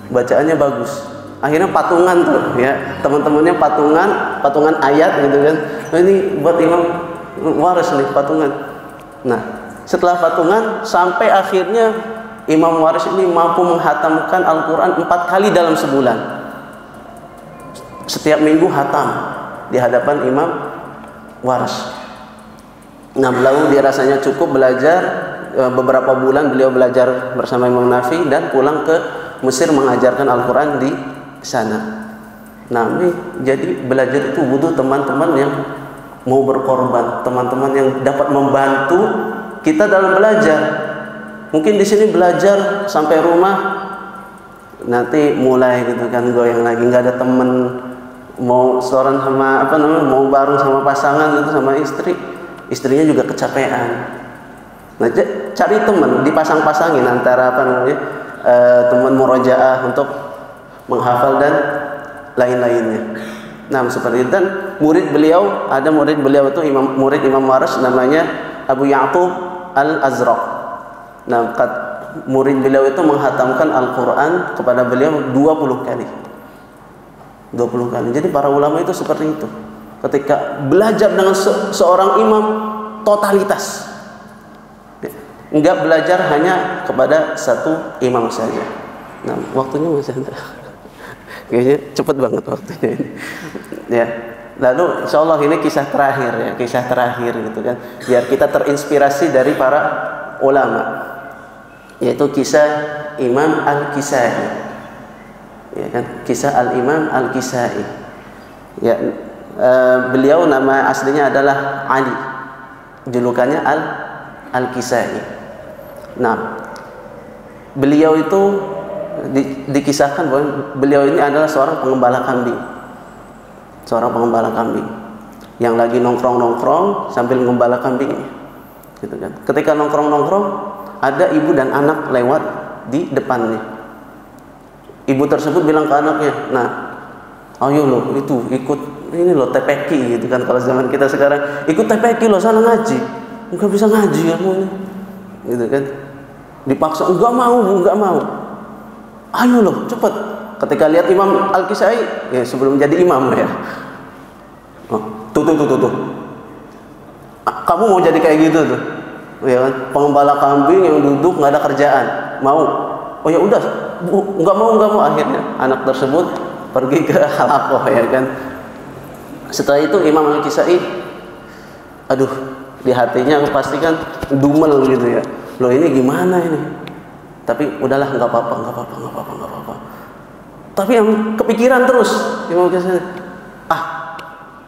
bacaannya bagus. Akhirnya patungan tuh ya, teman-temannya patungan ayat gitu kan. Nah, ini buat Imam Warsh nih patungan. Nah, setelah patungan sampai akhirnya Imam Warsh ini mampu menghatamkan Al-Quran 4 kali dalam sebulan. Setiap minggu hatam di hadapan Imam Warsh. Nah, lalu dia rasanya cukup belajar. Beberapa bulan beliau belajar bersama Imam Nafi dan pulang ke Mesir mengajarkan Al-Quran di sana. Nah, ini jadi belajar itu butuh teman-teman yang mau berkorban, teman-teman yang dapat membantu kita dalam belajar. Mungkin di sini belajar sampai rumah, nanti mulai gitu kan goyang lagi, nggak ada teman, mau seorang sama mau bareng sama pasangan gitu, sama istrinya juga kecapean. Nah, cari teman, dipasang-pasangin antara teman murojaah untuk menghafal dan lain-lainnya. Nah, seperti itu. Dan murid beliau, ada murid beliau itu murid Imam Warash, namanya Abu Ya'qub Al-Azraq. Nah, murid beliau itu menghatamkan Al-Quran kepada beliau 20 kali. 20 kali. Jadi para ulama itu seperti itu. Ketika belajar dengan seorang imam, totalitas. Enggak belajar hanya kepada satu imam saja. Nah, waktunya masih ada. Kayaknya cepet banget waktunya ini. Ya. Lalu insya Allah ini kisah terakhir ya, kisah terakhir gitu kan. Biar kita terinspirasi dari para ulama. Yaitu kisah Imam Al-Kisai. Ya kan? Kisah Al-Imam Al-Kisai. Ya, beliau nama aslinya adalah Ali. Julukannya Al-Kisai. Nah, beliau itu dikisahkan bahwa beliau ini adalah seorang pengembala kambing. Seorang pengembala kambing yang lagi nongkrong-nongkrong sambil mengembala kambingnya. Gitu kan. Ketika nongkrong-nongkrong, ada ibu dan anak lewat di depannya. Ibu tersebut bilang ke anaknya, "Nah, ayo lo itu ikut ini lo TPQ gitu kan, kalau zaman kita sekarang ikut TPQ lo, sana ngaji." Enggak bisa ngaji kamu ini. Gitu kan. Dipaksa, enggak mau. Ayo loh, cepat. Ketika lihat Imam Al-Kisai, ya sebelum jadi imam ya. Oh, tuh. Kamu mau jadi kayak gitu tuh? Ya kan? Pengembala kambing yang duduk nggak ada kerjaan, mau? Oh ya udah, nggak mau. Akhirnya anak tersebut pergi ke halakoh ya kan. Setelah itu Imam Al-Kisai, aduh, di hatinya pasti kan dumel gitu ya. Loh ini gimana ini? Tapi udahlah, nggak apa-apa. Tapi yang kepikiran terus Imam Al-Kisai,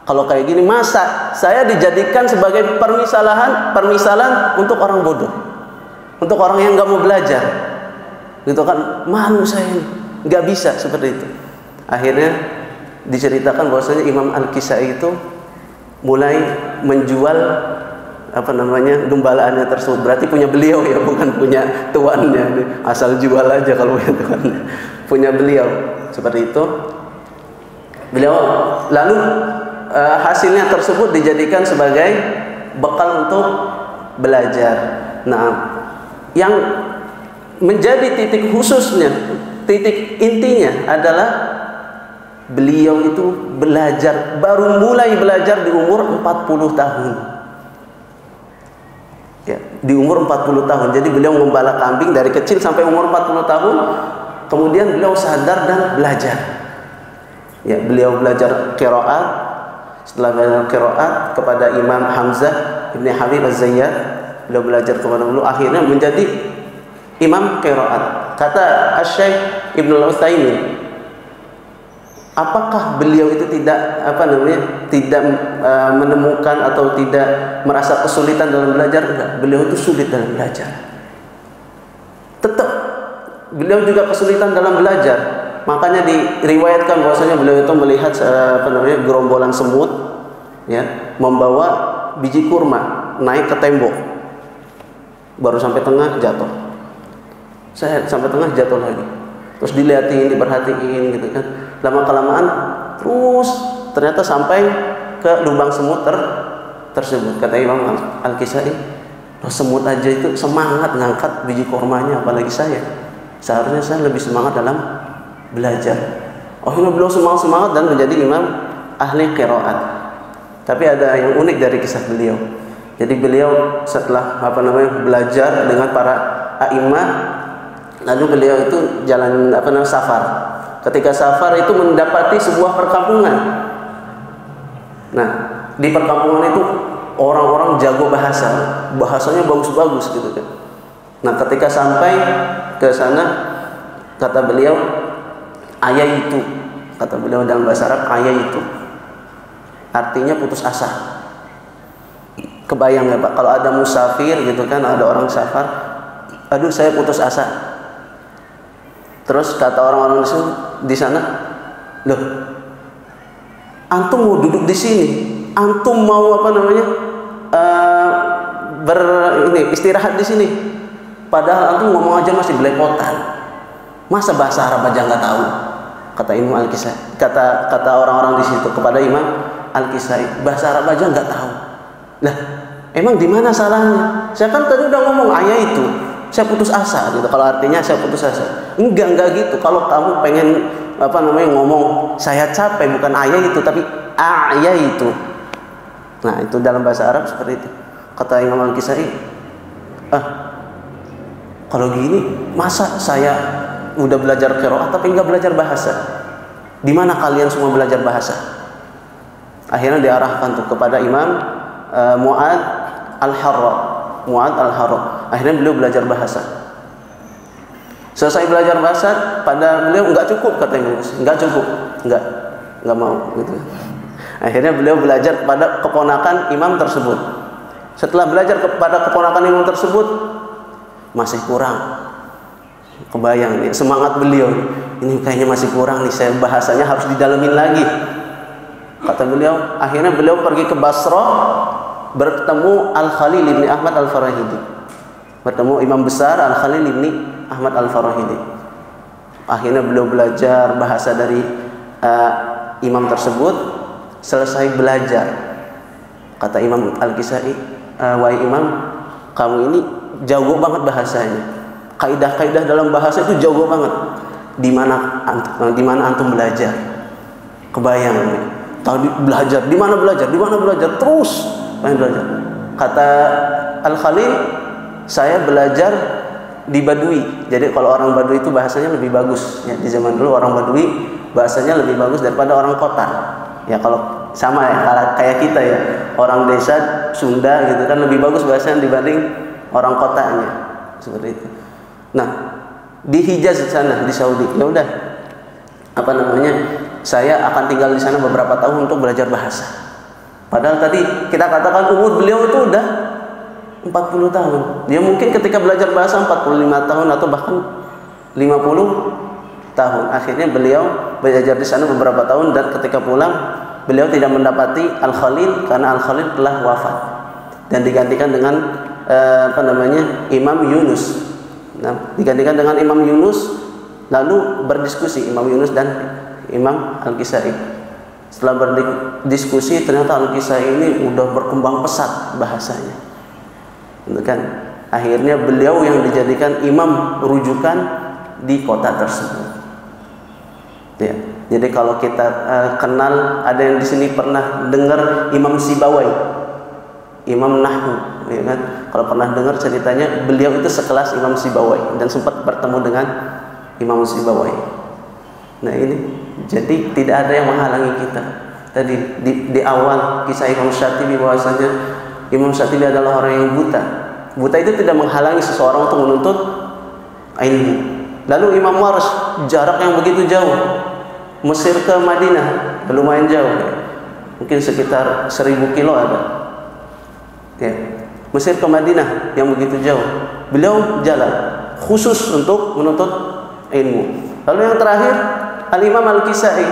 kalau kayak gini masa saya dijadikan sebagai permisalan untuk orang bodoh, untuk orang yang nggak mau belajar, gitu kan? Malu saya ini, nggak bisa seperti itu. Akhirnya diceritakan bahwasanya Imam Al-Kisai itu mulai menjual gembalaannya tersebut. Berarti punya beliau ya, bukan punya tuannya. Asal jual aja kalau punya tuannya. Punya beliau seperti itu. Beliau lalu hasilnya tersebut dijadikan sebagai bekal untuk belajar. Nah, yang menjadi titik khususnya, titik intinya adalah beliau itu belajar, baru mulai belajar di umur 40 tahun. Ya, di umur 40 tahun. Jadi beliau mengembala kambing dari kecil sampai umur 40 tahun. Kemudian beliau sadar dan belajar. Ya, beliau belajar qiraat. Setelah belajar qiraat kepada Imam Hamzah Ibn Habib Az-Zayyad, beliau belajar kepada beliau, akhirnya menjadi imam qiraat. Kata Asy-Syaikh Ibnu Al-Utsaimin, apakah beliau itu tidak menemukan atau tidak merasa kesulitan dalam belajar? Enggak, beliau itu sulit dalam belajar. Tetap beliau juga kesulitan dalam belajar. Makanya diriwayatkan bahwasanya beliau itu melihat gerombolan semut ya membawa biji kurma naik ke tembok. Baru sampai tengah jatuh. Saya sampai tengah jatuh lagi. Terus dilihatin, diperhatiin gitu kan. Lama-kelamaan terus ternyata sampai ke lubang semut tersebut. Kata Imam Al-Kisai, semut aja itu semangat ngangkat biji kurmanya, apalagi saya. Seharusnya saya lebih semangat dalam belajar. Akhirnya beliau semangat dan menjadi imam ahli qiraat. Tapi ada yang unik dari kisah beliau. Jadi beliau setelah belajar dengan para a'imah, lalu beliau itu jalan safar. Ketika safar itu mendapati sebuah perkampungan. Nah, di perkampungan itu orang-orang jago bahasanya bagus-bagus gitu kan. Nah, ketika sampai ke sana, kata beliau, ayah itu, kata beliau dalam bahasa Arab, ayah itu artinya putus asa. Kebayang ya Pak, kalau ada musafir gitu kan, ada orang safar, aduh saya putus asa. Terus kata orang-orang di sana, loh, antum mau duduk di sini, antum mau istirahat di sini, padahal antum ngomong aja masih belepotan. Masa bahasa Arab aja nggak tahu? kata Imam Al-Kisai, kata orang-orang di situ kepada Imam Al-Kisai, bahasa Arab aja nggak tahu. Lah, emang di mana salahnya? Saya kan tadi udah ngomong ayat itu, saya putus asa gitu. Kalau artinya saya putus asa. Enggak gitu. Kalau kamu pengen ngomong saya capek, bukan ayat itu tapi ayat itu. Nah, itu dalam bahasa Arab seperti itu. Kata Imam Al-Kisai, kalau gini masa saya udah belajar qiraat tapi enggak belajar bahasa? Di mana kalian semua belajar bahasa? Akhirnya diarahkan tuh kepada Imam Mu'ad Al-Harra. Akhirnya beliau belajar bahasa. Selesai belajar bahasa, pada beliau enggak cukup, kata Imam, enggak cukup, enggak mau gitu. Akhirnya beliau belajar kepada keponakan imam tersebut. Setelah belajar kepada keponakan imam tersebut, masih kurang. Kebayang nih semangat beliau, ini kayaknya masih kurang nih, saya bahasanya harus didalamin lagi. Kata beliau, akhirnya beliau pergi ke Basrah, bertemu Al-Khalil ibni Ahmad Al-Farahidi. Bertemu imam besar Al-Khalil ibni Ahmad Al-Farahidi. Akhirnya beliau belajar bahasa dari imam tersebut. Selesai belajar, kata Imam Al-Kisai, wahai imam, kamu ini jago banget bahasanya. Kaidah-kaidah dalam bahasa itu jago banget. Di mana antum belajar? Kebayang nih. Tadi belajar, di mana belajar? Terus pengen belajar. Kata Al-Khalil, saya belajar di Badui. Jadi kalau orang Badui itu bahasanya lebih bagus. Ya, di zaman dulu orang Badui bahasanya lebih bagus daripada orang kota. Ya kalau sama ya, kayak kita ya, orang desa Sunda gitu kan lebih bagus bahasanya dibanding orang kotanya, seperti itu. Nah, di Hijaz sana, di Saudi, ya udah, saya akan tinggal di sana beberapa tahun untuk belajar bahasa. Padahal tadi kita katakan umur beliau itu udah 40 tahun. Dia mungkin ketika belajar bahasa 45 tahun atau bahkan 50 tahun. Akhirnya beliau belajar di sana beberapa tahun, dan ketika pulang beliau tidak mendapati Al-Khalil karena Al-Khalil telah wafat dan digantikan dengan Imam Yunus. Nah, digantikan dengan Imam Yunus, lalu berdiskusi Imam Yunus dan Imam Al-Kisai. Setelah berdiskusi, ternyata Al-Kisai ini udah berkembang pesat bahasanya. Kan? Akhirnya beliau yang dijadikan imam rujukan di kota tersebut. Ya, jadi kalau kita kenal, ada yang di sini pernah dengar Imam Sibawai, Imam Nahwu, ya kan? Kalau pernah dengar ceritanya, beliau itu sekelas Imam Sibawai dan sempat bertemu dengan Imam Sibawai. Nah ini, jadi tidak ada yang menghalangi kita. Tadi di awal kisah Imam Syatibi bahwasanya Imam Syatibi adalah orang yang buta. Buta itu tidak menghalangi seseorang untuk menuntut ilmu. Lalu Imam Warsh, jarak yang begitu jauh, Mesir ke Madinah lumayan jauh, mungkin sekitar 1000 kilo ada. Ya, Mesir ke Madinah yang begitu jauh, beliau jalan khusus untuk menuntut ilmu. Lalu yang terakhir Al-Imam Al-Kisai,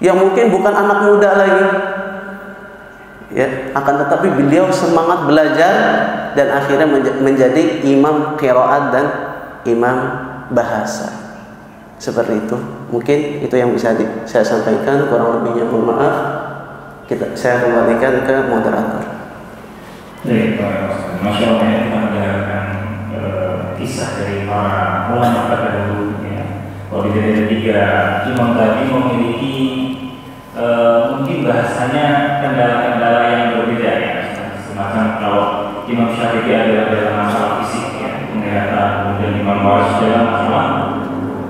yang mungkin bukan anak muda lagi, ya, akan tetapi beliau semangat belajar dan akhirnya menjadi imam qiraat dan imam bahasa. Seperti itu. Mungkin itu yang bisa saya sampaikan, kurang lebihnya mohon maaf. Saya kembalikan ke moderator. Baik, Masya Allah, kita mendengarkan kisah dari para ulama terdahulu. Kalau dari 3 imam tadi memiliki mungkin bahasanya kendala-kendala yang berbeda ya. Semacam kalau Imam Syafi'i adalah dalam masalah fisik ya, penglihatan, kemudian Imam Warsh dalam masalah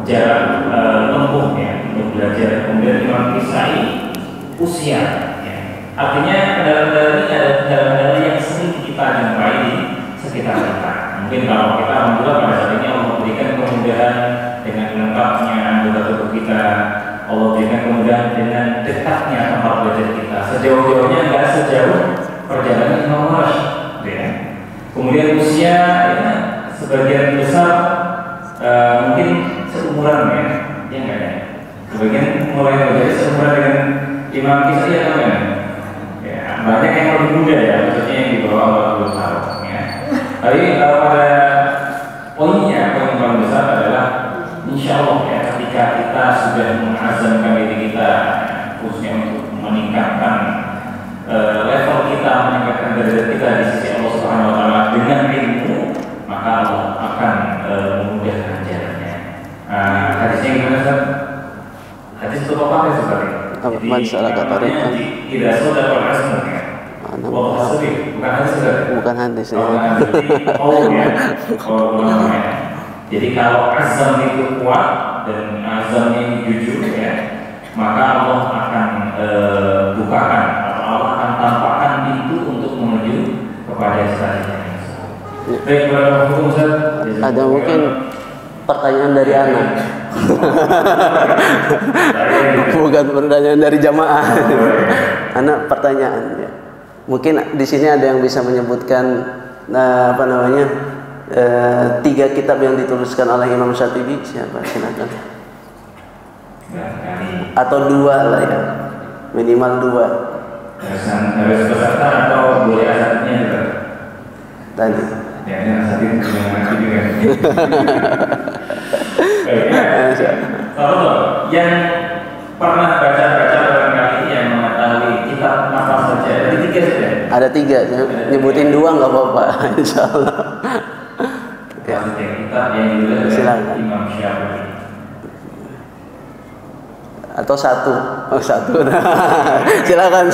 jarak tempuh ya untuk belajar, kemudian Imam Kisai usia ya. Artinya kendala-kendala ini ada kendala-kendala yang sering kita jumpai di sekitar kita. Mungkin kalau kita alhamdulillah pada saat ini Allah berikan kemudahan dengan lengkapnya anggota tubuh kita, Allah berikan kemudahan dengan dekatnya tempat belajar kita, sejauh-jauhnya nggak sejauh perjalanan Imam Warsh ya. Kemudian usia ya, sebagian besar mungkin seumuran ya nggak ya, sebagian mulai belajar seumuran dengan Imam Kisai ya kan ya, banyak yang lebih muda ya, maksudnya yang di bawah 40 tahun ya. Tapi pada poinnya, poin paling besar adalah insya Allah ya, ketika kita sudah sudah mengazamkan diri kita khususnya untuk meningkatkan level kita, meningkatkan derajat kita di sisi Allah Subhanahu wa taala dengan ilmu, maka Allah akan memudahkan jalannya. Hadisnya gimana Ustaz? Hadis itu apa ya sebenarnya? Masalah katarikan. Tidak saudara wal asmu ya. Bukan hadis Ustaz. Bukan hadis ya. Jadi kalau azam itu kuat dan azamnya ini jujur ya, maka Allah akan bukakan atau Allah akan tampakkan pintu untuk menuju kepada statusnya. Baik, berapa hukum Ustaz? Ada mungkin pertanyaan dari anak. Bukan pertanyaan dari jamaah. Anak pertanyaan ya. Mungkin di sini ada yang bisa menyebutkan apa namanya 3 kitab yang dituliskan oleh Imam Syatibi. Siapa? Silakan. Atau 2 lah ya, minimal 2. Harus peserta atau boleh asatnya juga? Tadi. Ya, ini asatnya juga juga. Yang pernah baca-baca barangkali yang mengetahui kitab apa saja? Ada 3 saja. Ada 3. Nyebutin 2 nggak apa-apa, insya Allah. Ya. Kitab yang ditulis oleh Imam Syafi'i. Atau 1. Oh 1. Silakan.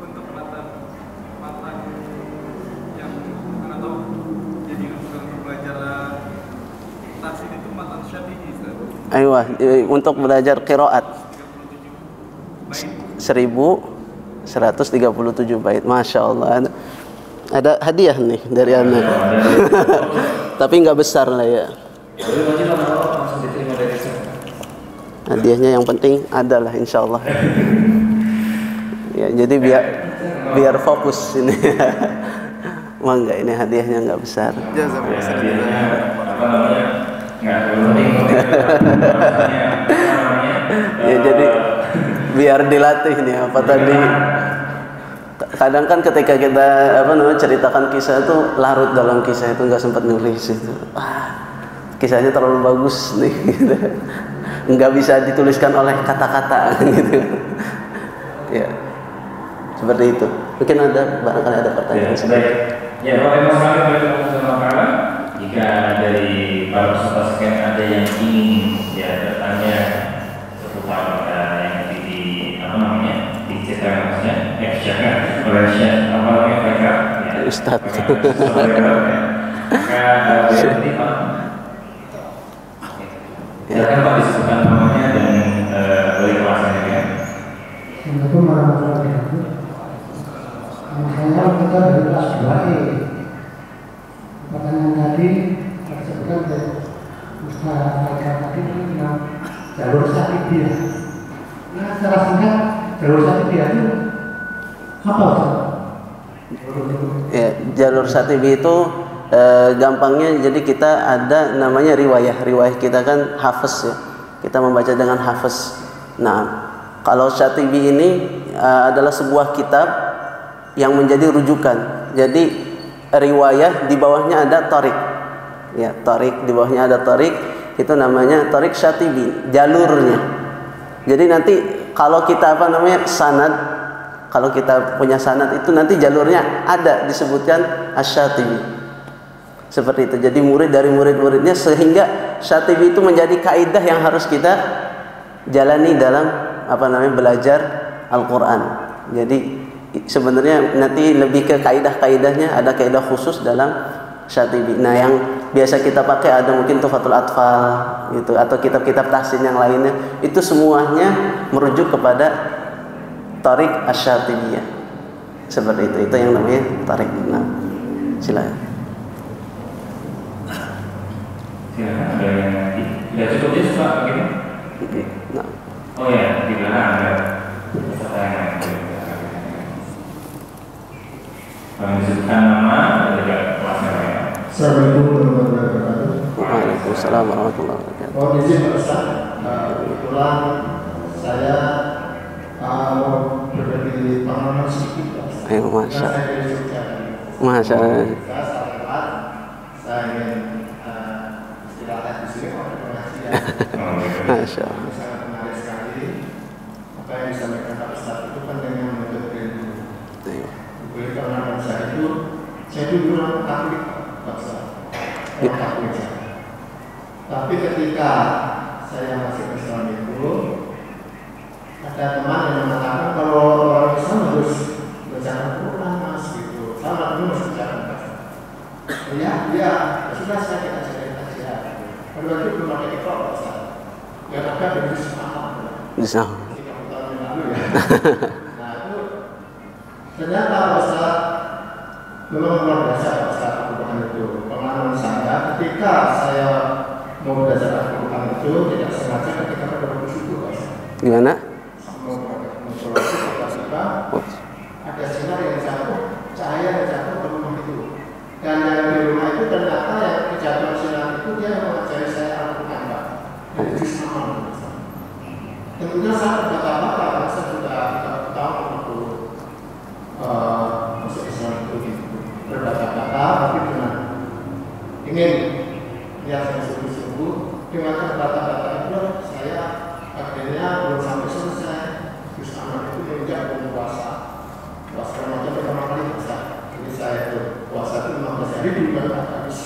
Untuk matan yang mana tahu jadi untuk belajar tafsir itu matan Syafi'i. Ayo, untuk belajar qiraat 1137 bait. Masya Allah. Ada hadiah nih dari anak. Tapi nggak besar lah ya. Hadiahnya yang penting adalah insya Allah. Ya, jadi biar fokus ini. Mangga, ini hadiahnya nggak besar. Ya, jadi biar dilatih nih apa tadi. Kadang kan ketika kita ceritakan kisah itu larut dalam kisah itu, nggak sempat nulis itu. Kisahnya terlalu bagus nih, gitu. Nggak bisa dituliskan oleh kata-kata, gitu. Ya, seperti itu. Mungkin barangkali ada pertanyaan. Ya, Bapak Ibu sekalian, jika dari para peserta sekalian ada yang ingin bertanya seputar yang diceritakan oleh Syekh Ustadz. Silakan Pak, disebutkan namanya dan oleh kelasnya ya. Assalamualaikum warahmatullahi wabarakatuh. Saya kita dari kelas 2E. Pertanyaan tadi tersebutkan dari Ustaz Faisal tadi tentang jalur satidiyah. Nah, secara singkat jalur satidiyah itu apa Ustaz? Ya, jalur Syatibi itu gampangnya, jadi kita ada namanya riwayah kita kan hafiz ya, kita membaca dengan hafiz. Nah, kalau Syatibi ini adalah sebuah kitab yang menjadi rujukan. Jadi riwayah di bawahnya ada tariq ya, tariq di bawahnya ada tariq, itu namanya tariq Syatibi, jalurnya. Jadi nanti kalau kita sanad, kalau kita punya sanad itu nanti jalurnya ada disebutkan Asy-Syatibi. Seperti itu. Jadi murid dari murid-muridnya, sehingga Syatibi itu menjadi kaidah yang harus kita jalani dalam belajar Al-Qur'an. Jadi sebenarnya nanti lebih ke kaidah-kaidahnya, ada kaidah khusus dalam Syatibi. Nah, yang biasa kita pakai ada mungkin Tuhfatul Atfal gitu, atau kitab-kitab tahsin yang lainnya. Itu semuanya merujuk kepada Tariq Asy-Syatibiyah. Seperti itu. Itu yang namanya Tariq. Nah, silakan. Silakan, ada yang lagi. Ya cukup ya Pak, bagaimana? Nah. Oh ya, di belakang ada pertanyaan. Kalau disebutkan nama, ada juga kelasnya ya. Assalamualaikum warahmatullahi wabarakatuh. Waalaikumsalam warahmatullahi wabarakatuh. Mohon izin Pak Ustaz, kebetulan saya mau berbagi pengalaman sedikit Pak Ustaz. Ayo, Masya. Saya dari Jogja. Masya. Saya ingin angkat meja. Tapi ketika saya masih Islam itu, ada teman yang mengatakan kalau orang Islam harus baca Al-Quran mas gitu. Sama dulu masih baca Al-Quran. Ya, sudah saya kita ajarin aja. Pada waktu itu belum ada ikhraq Ustaz. Yang ada dari Islam. Bisa. 30 tahun yang lalu ya. Nah itu ternyata Ustaz memang luar biasa Ustaz Al-Quran itu. Pengalaman saya ketika saya mau belajar Al-Quran itu tidak sengaja ketika pada waktu itu Ustaz. Gimana? Ada sinar yang jatuh, cahaya yang jatuh ke rumah itu. Dan yang di rumah itu ternyata yang kejatuhan sinar itu dia mengajari saya Al-Quran Pak. Dari sama. Tentunya saya berkata-kata karena saya sudah 30 tahun waktu masuk Islam itu berkata-kata tapi dengan ingin lihat saya sungguh-sungguh dengan kata-kata itu saya akhirnya belum sampai selesai. Terus anak itu menginjak puasa remaja pertama kali puasa. Jadi saya itu puasa itu 15 hari di bulan habis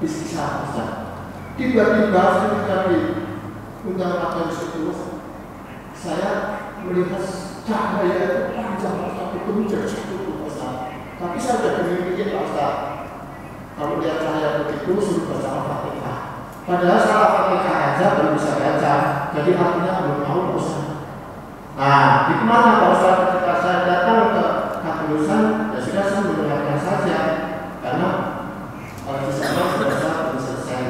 kisah puasa. Tiba-tiba ketika di undang atau itu saya melihat cahaya itu panjang itu menjadi satu puasa. Tapi saya sudah berpikir puasa. Kalau lihat cahaya begitu suruh baca Al-Fatihah. Padahal salah Al-Fatihah aja belum bisa baca. Jadi artinya belum tahu puasa. Nah, di mana Pak Ustaz ketika saya datang ke ketulusan, ya sudah saya mendengarkan saja, karena di sana sudah saya belum selesai.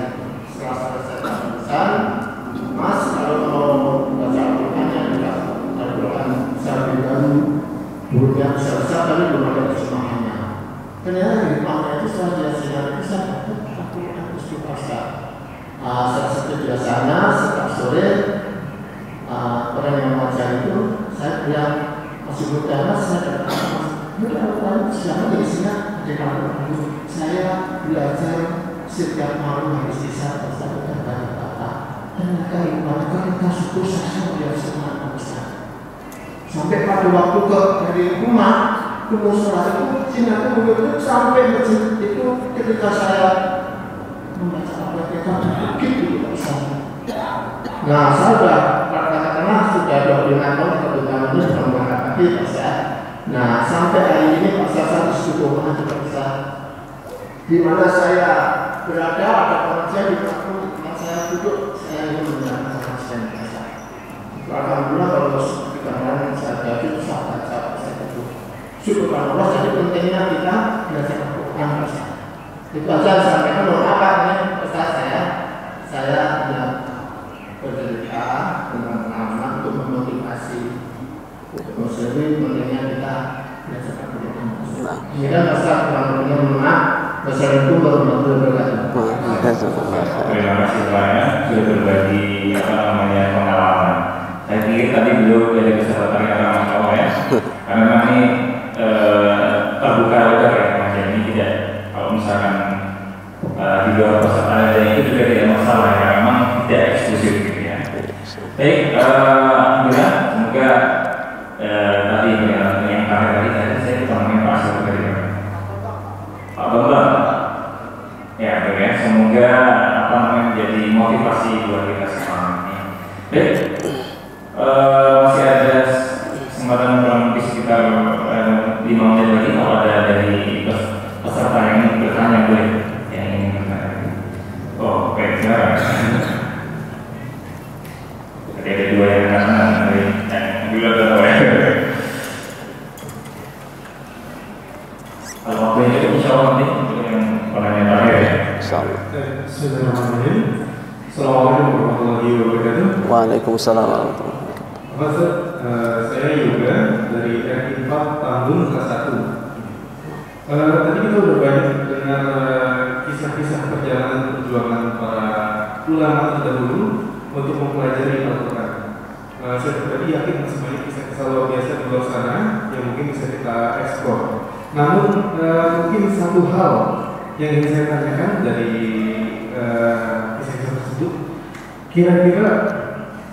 Setelah selesai ketulusan, Mas kalau mau baca Al-Quran yang tidak Al-Quran saya berikan bukunya besar-besar, tapi belum ada terjemahannya. Ternyata di depannya itu saya jelaskan itu saya dapat Al-Quran itu puasa. Saya seperti biasanya setiap sore. Orang yang mengajar itu saya bilang masih muda mas, saya dapat selama di sini di kampung itu saya belajar setiap malam harus bisa bersatu dan kata dan kata kita syukur saya melihat semua besar sampai pada waktu ke dari rumah ke musola itu Cina itu sampai masjid itu ketika saya membaca Al-Fatihah begitu besar. Nah saya sudah 25 tahun atau 2 tahun itu sudah menghadapi pasca. Nah sampai hari ini pasca saya istiqomah juga bisa. Di mana saya berada ada pengajian di tempat saya duduk, saya ingin mendengarkan pengajian pasca. Alhamdulillah kalau seperti kemarin saya jadi saya baca pasca itu. Subhanallah, jadi pentingnya kita belajar Al-Quran pasca. Itu aja sampaikan bahwa apa ini pasca saya bercerita dengan anak untuk memotivasi muslimin pentingnya kita belajar Al-Quran. Kemudian masalah kurang-kurangnya mengenai Wassalamualaikum warahmatullahi wabarakatuh. Terima kasih banyak sudah berbagi pengalaman. Saya pikir tadi beliau dari kesempatan yang ramah Allah ya, karena ini terbuka lebar ya Mas. Ini tidak kalau misalkan di luar peserta itu juga tidak masalah ya, memang tidak eksklusif. Baik, alhamdulillah, semoga tadi yang terakhir tadi saya bertemu Pak Asyik tadi Pak Bambang. Ya, baik ya, semoga menjadi motivasi buat kita semua. Baik, masih ada kesempatan kurang lebih sekitar 5 menit lagi kalau ada dari peserta yang ingin bertanya boleh. Yang ingin bertanya. Oh, baik, silakan. Ada 2 yang kanan, yang dulu ada 2 ya. Kalau waktu itu insya Allah nanti untuk yang pertanyaan terakhir ya. Insyaallah. Bismillahirrahmanirrahim. Assalamualaikum warahmatullahi wabarakatuh. Waalaikumsalam warahmatullahi wabarakatuh. Mas, saya juga dari R4 tahun kelas 1. Tadi kita udah banyak dengar kisah-kisah perjalanan perjuangan para ulama terdahulu untuk mempelajari Al-Quran. Saya pribadi yakin masih banyak kisah-kisah luar biasa di luar sana yang mungkin bisa kita eksplor. Namun mungkin satu hal yang ingin saya tanyakan dari kisah-kisah tersebut, kira-kira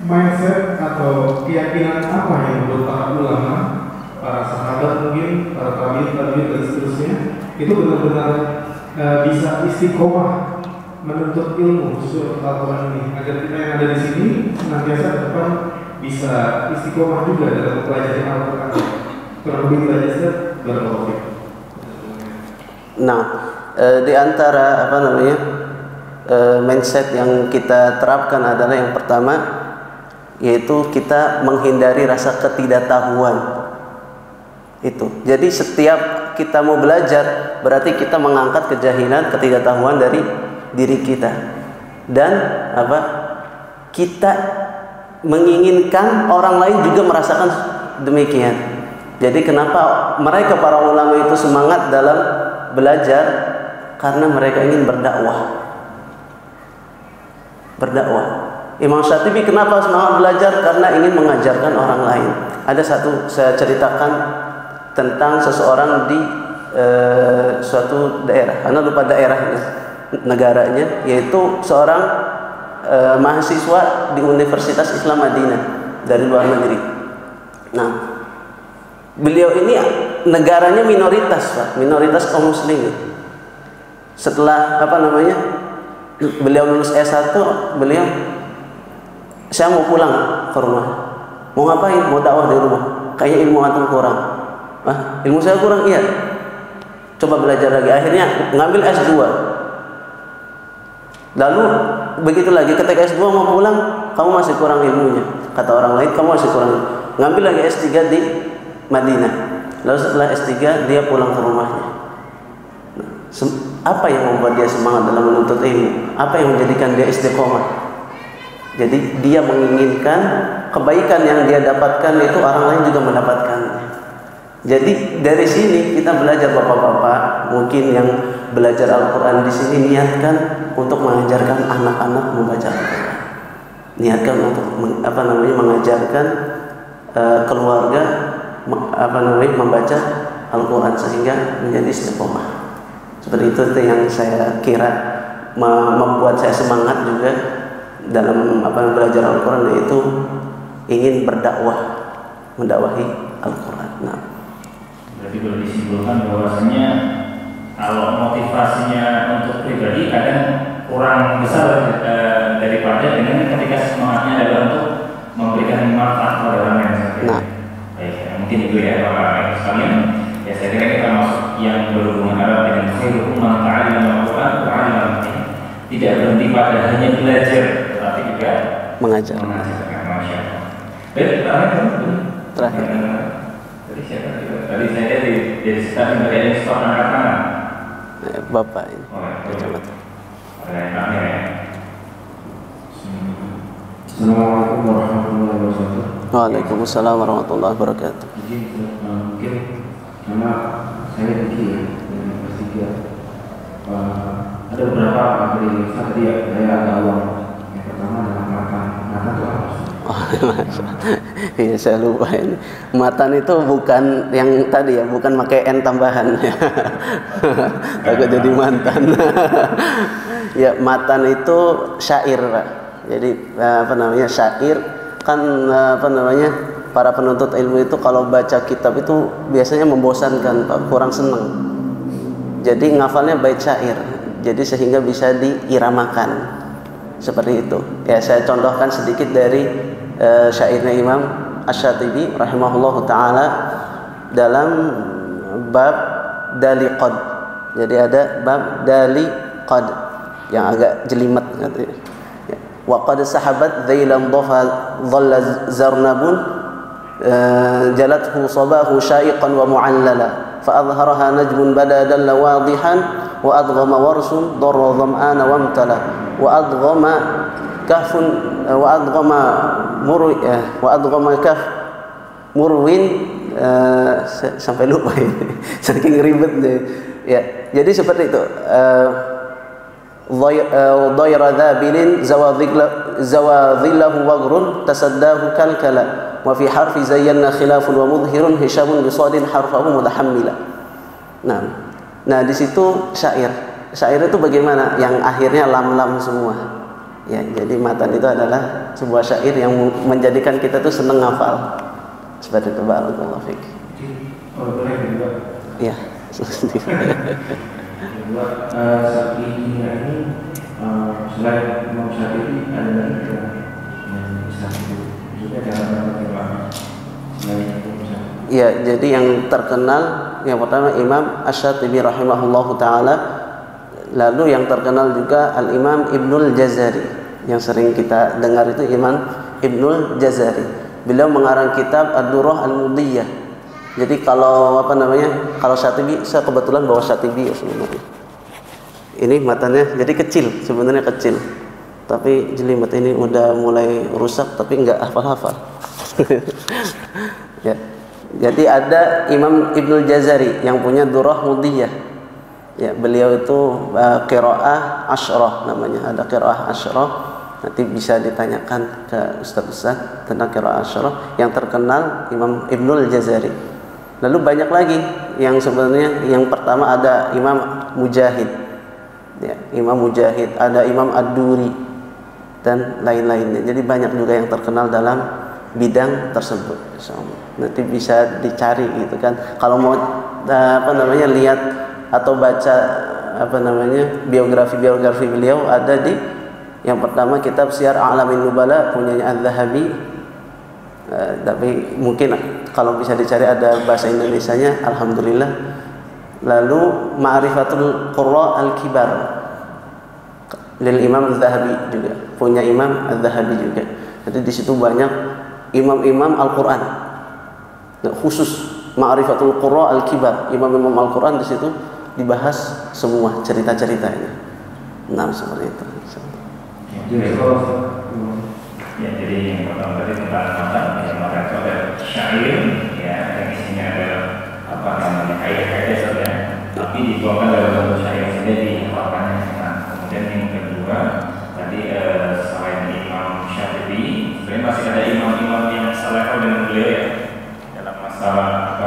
mindset atau keyakinan apa yang menurut para ulama, para sahabat mungkin, para tabi'in dan seterusnya itu benar-benar bisa istiqomah menuntut ilmu khusus Al-Quran ini, agar kita yang ada di sini senantiasa ke depan bisa istiqomah juga dalam mempelajari Al-Quran. Kurang lebih belajar bertauhid. Nah, di antara mindset yang kita terapkan adalah yang pertama, yaitu kita menghindari rasa ketidaktahuan. Itu. Jadi setiap kita mau belajar, berarti kita mengangkat kejahilan, ketidaktahuan dari diri kita. Dan kita menginginkan orang lain juga merasakan demikian. Jadi kenapa mereka para ulama itu semangat dalam belajar? Karena mereka ingin berdakwah. Imam Syatibi kenapa semangat belajar? Karena ingin mengajarkan orang lain. Ada satu saya ceritakan tentang seseorang di suatu daerah, karena lupa daerahnya, negaranya, yaitu seorang mahasiswa di Universitas Islam Madinah dari luar negeri. Nah, beliau ini negaranya minoritas, Pak, minoritas kaum muslimin. Setelah beliau lulus S1, saya mau pulang ke rumah. Mau ngapain? Mau dakwah di rumah. Kayaknya ilmu antum kurang. Ilmu saya kurang, iya. Coba belajar lagi. Akhirnya ngambil S2. Lalu begitu lagi, ketika S2 mau pulang, kamu masih kurang ilmunya. Kata orang lain, kamu masih kurang. Ngambil lagi S3 di Madinah. Lalu setelah S3 dia pulang ke rumahnya. Apa yang membuat dia semangat dalam menuntut ilmu? Apa yang menjadikan dia istiqomah? Jadi dia menginginkan kebaikan yang dia dapatkan itu orang lain juga mendapatkannya. Jadi dari sini kita belajar, bapak-bapak mungkin yang belajar Al-Quran di sini, niatkan untuk mengajarkan anak-anak membaca Al-Quran. Niatkan untuk mengajarkan keluarga membaca Al-Quran sehingga menjadi istiqomah. Seperti itu yang saya kira membuat saya semangat juga dalam belajar Al-Quran, yaitu ingin berdakwah, mendakwahi Al-Quran. Nah, berarti boleh disimpulkan bahwasanya kalau motivasinya untuk pribadi kadang kurang besar daripada dengan ketika semangatnya adalah untuk memberikan manfaat kepada orang lain. Nah, baik, mungkin itu ya Bapak sekalian. Ya, saya kira kita masuk yang berhubungan erat dengan khairukum man ta'allama al-Qur'an wa 'allama. Tidak berhenti pada hanya belajar, tetapi juga mengajar. Masya Allah. Baik, terakhir. Tadi siapa? Tadi saya dari starting dari stop angkat tangan. Bapak ini. Kacamata. Terakhir ya. Assalamualaikum warahmatullahi wabarakatuh. Waalaikumsalam warahmatullahi wabarakatuh. Mungkin karena saya pikir dengan ketiga ada beberapa materi tadi ya, saya agak awam. Yang pertama adalah matan itu apa? Iya, saya lupa ini. Matan itu bukan yang tadi ya, bukan pakai N tambahan ya. Takut jadi mantan. Ya, matan itu syair, Pak. Jadi syair kan para penuntut ilmu itu kalau baca kitab itu biasanya membosankan, Pak, kurang senang. Jadi ngafalnya bait syair. Jadi sehingga bisa diiramakan. Seperti itu. Ya, saya contohkan sedikit dari syairnya Imam Asy-Syatibi rahimahullahu taala dalam bab daliqad. Jadi ada bab daliqad yang agak jelimet katanya. Wa qad sahabat dzailan dhalla zarnabun jalathu sabahu syaiqan wa mu'allala fa adhharaha najmun bada dalla wadihan wa adghama warsun darra dham'ana wa amtala wa adghama kahfun wa adghama kaf murwin sampai lupa ini saking ribet deh ya. Jadi seperti itu. Dhayra dhabilin zawadhillahu waghrun tasaddahu kalkala wa fi harfi zayyana khilafun wa mudhhirun hishamun bisadin harfahu mutahammila. Nah di situ syair itu bagaimana? Yang akhirnya lam semua. Ya, jadi matan itu adalah sebuah syair yang menjadikan kita tuh senang ngafal. Seperti itu, barakallahu fiik. Oh, boleh juga. Iya. kedua, Syafi'iyah ini selain Imam Syafi'i ada lagi yang bisa juga dalam pertimbangan selain Imam Syafi'i. Ya, jadi yang terkenal yang pertama Imam Asy-Syatibi rahimahullahu taala, lalu yang terkenal juga Al-Imam Ibnul Jazari yang sering kita dengar itu Imam Ibnul Jazari. Beliau mengarang kitab Ad-Durrah Al-Mudiyah. Jadi kalau kalau Syatibi, saya kebetulan bawa Syatibi ya sebenarnya. Ini matanya jadi kecil, sebenarnya kecil. Tapi jelimet ini udah mulai rusak tapi enggak hafal-hafal. Ya. Jadi ada Imam Ibnul Jazari yang punya Durrah Mudiyah. Ya, beliau itu qiraah asyrah namanya, ada qiraah asyrah. Nanti bisa ditanyakan ke Ustaz tentang qiraah asyrah. Yang terkenal Imam Ibnul Jazari. Lalu banyak lagi yang sebenarnya yang pertama ada Imam Mujahid. Ya, Imam Mujahid, ada Imam Ad-Duri dan lain-lainnya. Jadi banyak juga yang terkenal dalam bidang tersebut. Nanti bisa dicari gitu kan. Kalau mau lihat atau baca biografi beliau ada di yang pertama kitab Syiar A'lamin Nubala punyanya Az-Zahabi. Tapi mungkin kalau bisa dicari ada bahasa Indonesianya, alhamdulillah. Lalu Ma'rifatul Qurra Al-Kibar lil Imam Az-Zahabi juga, punya Imam Az-Zahabi juga. Jadi di situ banyak imam-imam Al-Qur'an. Nah, khusus Ma'rifatul Qurra Al-Kibar, imam-imam Al-Qur'an di situ dibahas semua cerita-ceritanya. Nah, seperti itu. Ya, jadi yang pertama tadi tentang matan itu ada syair, ya, yang isinya ada kaidah-kaidah saja, tapi dibawakan dalam bentuk syair saja dihafalkannya. Nah, kemudian yang kedua tadi selain Imam Syafi'i, sebenarnya masih ada imam-imam yang selevel dengan beliau ya dalam masalah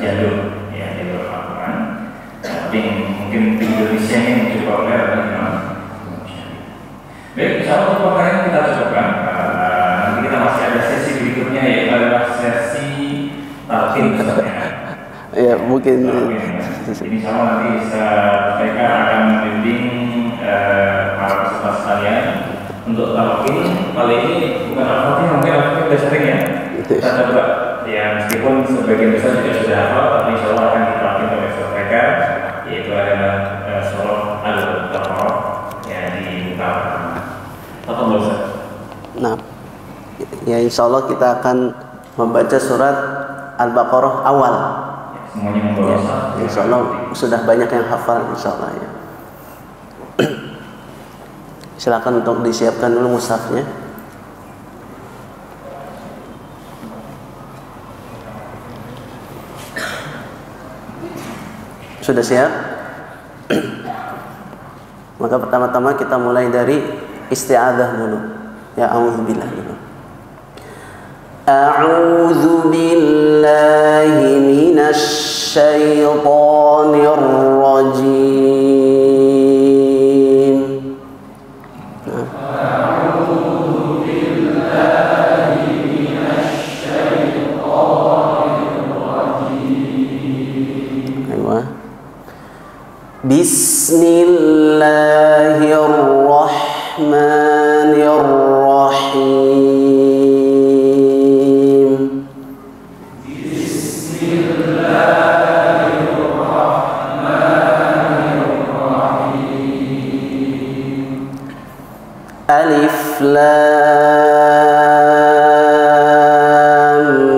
jalur Al-Quran. Tapi mungkin di Indonesia yang cukup populer adalah Imam Syafi'i. Baik, insyaallah untuk pemaparan kita cukupkan. Nanti kita masih ada sesi berikutnya yaitu adalah sesi talqin. Ya, mungkin Ini sama nanti mereka akan membimbing para peserta sekalian untuk talqin. Kali ini bukan Al-Fatihah, mungkin Al-Fatihah sudah sering ya. Kita coba ya, meskipun sebagian besar juga sudah hafal, tapi insyaallah akan ditalqin oleh mereka, yaitu adalah surah Al-Baqarah yang di muka pertama. Apa boleh? Nah, ya insyaallah kita akan membaca surat Al-Baqarah awal. Semuanya membawa Ya, insyaallah sudah banyak yang hafal insyaallah ya. Silakan untuk disiapkan dulu mushafnya. Sudah siap? Maka pertama-tama kita mulai dari isti'adzah dulu. Ya, a'udzubillah dulu. A'udzu billahi minasy syaithanir rajim. A'udzu billahi minasy syaithanir rajim. Ayo. Bismillahirrahmanirrahim. Alif Lam Mim.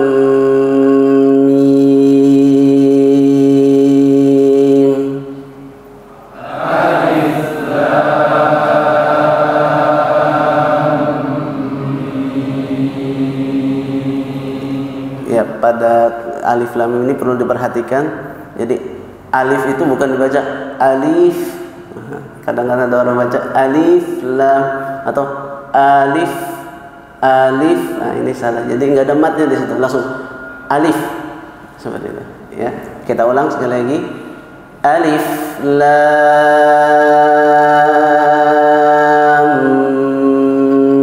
Alif Lam Mim. Ya, pada Alif Lam Mim ini perlu diperhatikan. Jadi alif itu bukan dibaca alif. Kadang-kadang ada orang baca alif lam atau alif. Nah, ini salah. Jadi nggak ada matnya di situ, langsung alif seperti itu. Ya, kita ulang sekali lagi. Alif lam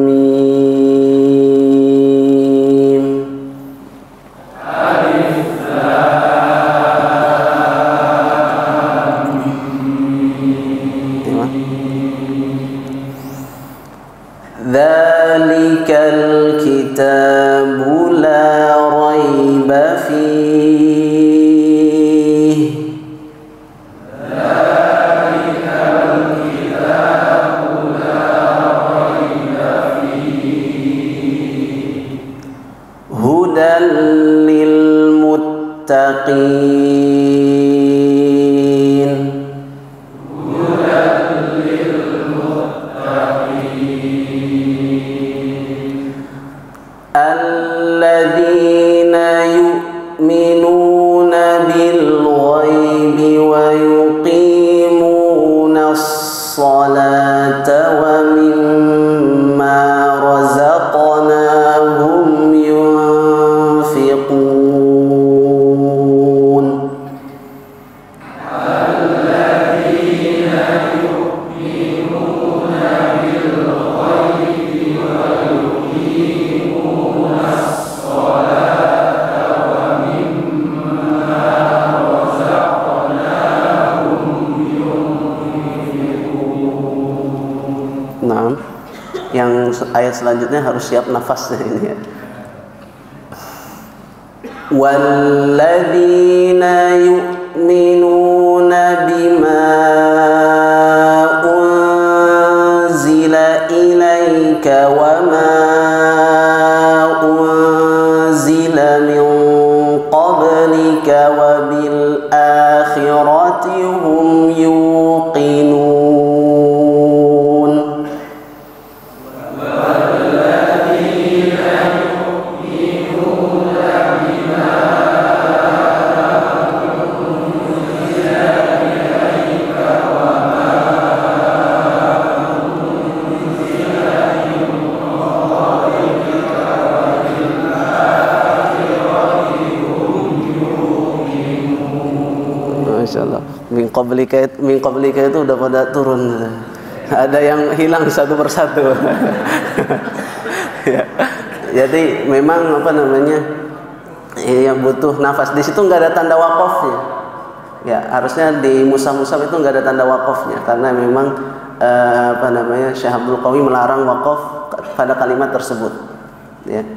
mim. Alif lam Dzalikal kitabu la raiba fihi. Hudan lil muttaqin. Alladzina yu'minuna bil ghaibi wa yuqimunas salata wa mimma razaqnahum yunfiqun. Nah, yang ayat selanjutnya harus siap nafasnya ini ya. Walladzina yu'minuna bima unzila ilaika wa ma unzila min qablika wa bil akhirati hum yuqinun. Masyaallah. Min qablika itu udah pada turun. Ada yang hilang satu persatu. Ya. Jadi memang apa namanya? Yang butuh nafas. Di situ nggak ada tanda wakofnya. Ya, harusnya di mushaf-mushaf itu nggak ada tanda wakofnya karena memang apa namanya? Syekh Abdul Qawi melarang wakof pada kalimat tersebut. Ya.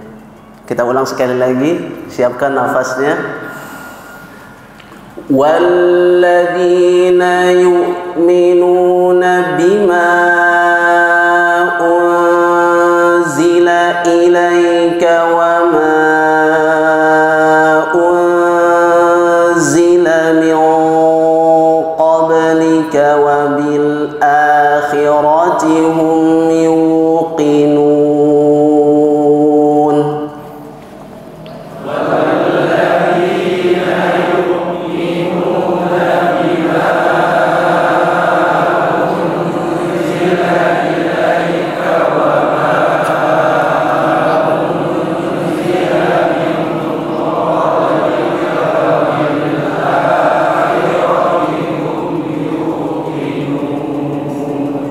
Kita ulang sekali lagi, siapkan nafasnya. Walladzina yu'minuna bima unzila ilaika wa ma unzila min qablika wa bil akhirati hum yuqinun.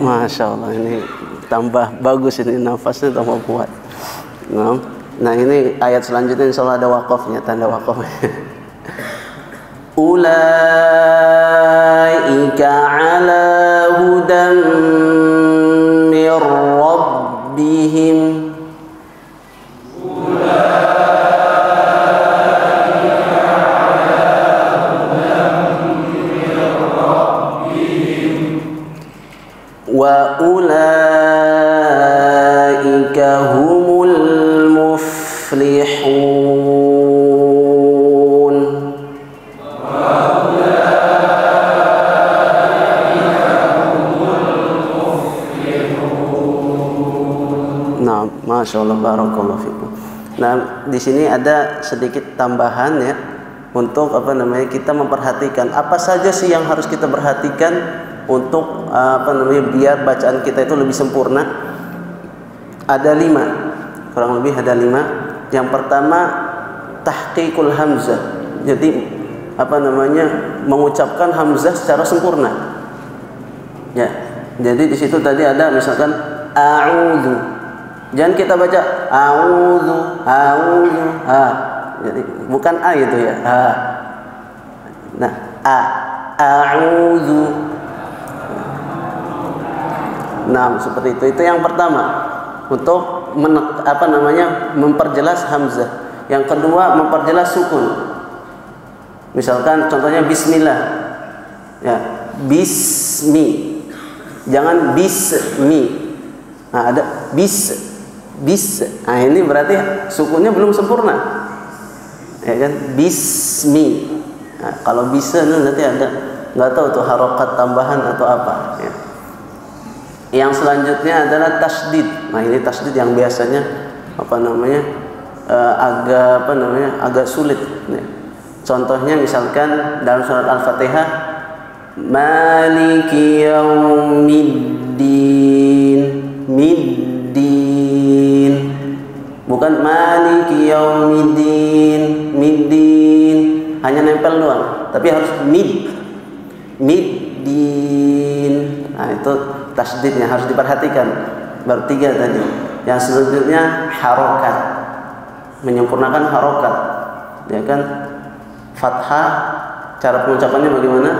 Masya Allah, ini tambah bagus, ini nafasnya tambah kuat. Nah ini ayat selanjutnya insya Allah ada wakofnya, tanda wakofnya. Ulaika ala hudan mir rabbihim. Wa ulaika humul muflihun. Nah, masya Allah, barakallahu fikum. Nah, di sini ada sedikit tambahan ya untuk apa namanya kita memperhatikan apa saja sih yang harus kita perhatikan untuk apa namanya biar bacaan kita itu lebih sempurna. Ada 5, kurang lebih ada 5. Yang pertama tahqiqul hamzah. Jadi apa namanya mengucapkan hamzah secara sempurna. Ya. Jadi di situ tadi ada misalkan a'udzu. Jangan kita baca a'udzu, ha. Jadi bukan a itu ya. Ha. Nah, a'udzu. Nah, seperti itu. Itu yang pertama. untuk memperjelas hamzah. Yang kedua memperjelas sukun. Misalkan contohnya bismillah. Ya, bismi. Jangan bismi. Nah, ada bis. Nah, ini berarti sukunnya belum sempurna. Ya kan? Bismi. Nah, kalau bisa nanti ada nggak tahu tuh harokat tambahan atau apa. Ya. Yang selanjutnya adalah tasdid. Nah, ini tasdid yang biasanya agak sulit. Ya. Contohnya misalkan dalam surat Al-Fatihah, Maliki yaumiddin, middin, bukan Maliki yaumiddin, middin, hanya nempel doang, tapi harus middin. Nah, itu tasdidnya harus diperhatikan. Baru 3 tadi. Yang selanjutnya harokat, menyempurnakan harokat, ya kan? Fathah, cara pengucapannya bagaimana?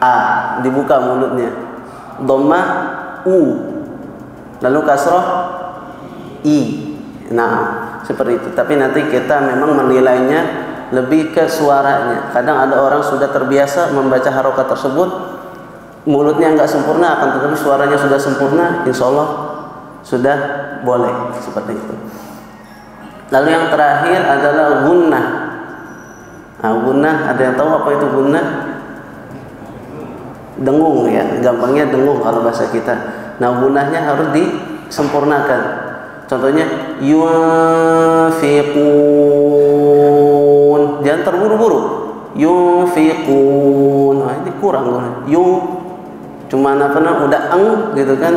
A, dibuka mulutnya. Dhammah U, lalu kasroh I. Nah, seperti itu. Tapi nanti kita memang menilainya lebih ke suaranya. Kadang ada orang sudah terbiasa membaca harokat tersebut, mulutnya nggak sempurna, akan tetapi suaranya sudah sempurna, insya Allah sudah boleh seperti itu. Lalu yang terakhir adalah gunnah. Nah, gunnah, ada yang tahu apa itu gunnah? Dengung ya, gampangnya dengung kalau bahasa kita. Nah, gunnahnya harus disempurnakan. Contohnya yunfiqun, jangan terburu-buru. Yunfiqun, nah, ini kurang. Cuman udah gitu kan.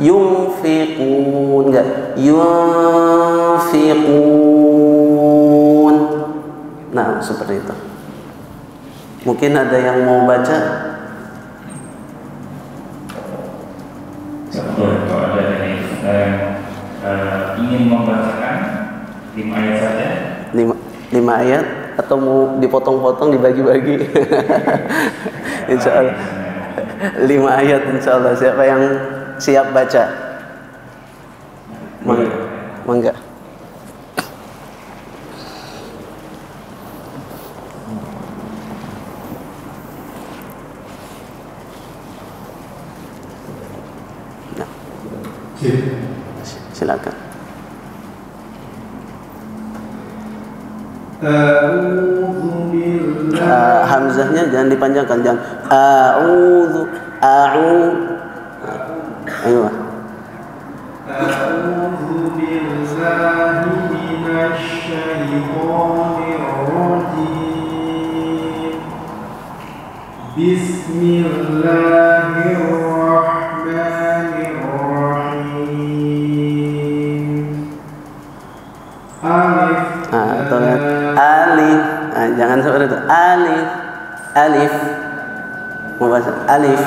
Yunfiqun, enggak yunfiqun. Nah, seperti itu. Mungkin ada yang mau baca? Kalau ada dari ingin membacakan 5 ayat saja. 5 ayat atau mau dipotong-potong dibagi-bagi? Insya Allah 5 ayat insya Allah. Siapa yang siap baca? Mangga. Silakan. Hamzahnya jangan dipanjangkan, jangan a'udzu. Ayo. A'udzu billahi minasy syaithanir rajim. Bismillahirrahmanirrahim. Alif. Jangan seperti itu. Alif. Mau baca alif.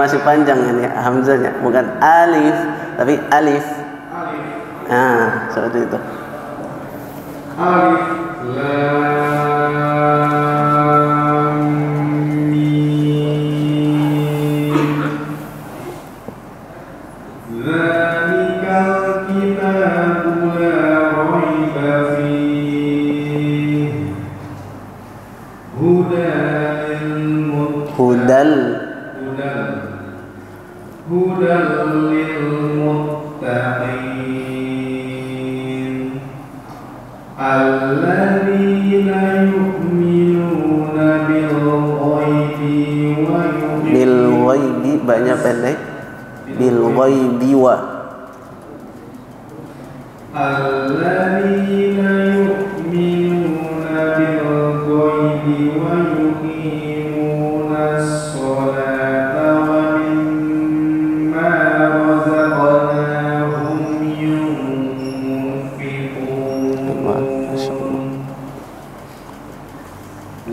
Masih panjang ini hamzahnya, bukan alif tapi alif. Seperti itu. Alif lam mim. Dzalikal kitabu la raiba fihi hudal lil muttaqin alladzina yu'minuna bil ghaibi banyak pendek bil ghaibi wa alladzina yu'minuna bil ghaibi wa yuqimunas sholata wa mimma razaqnahum yunfiqun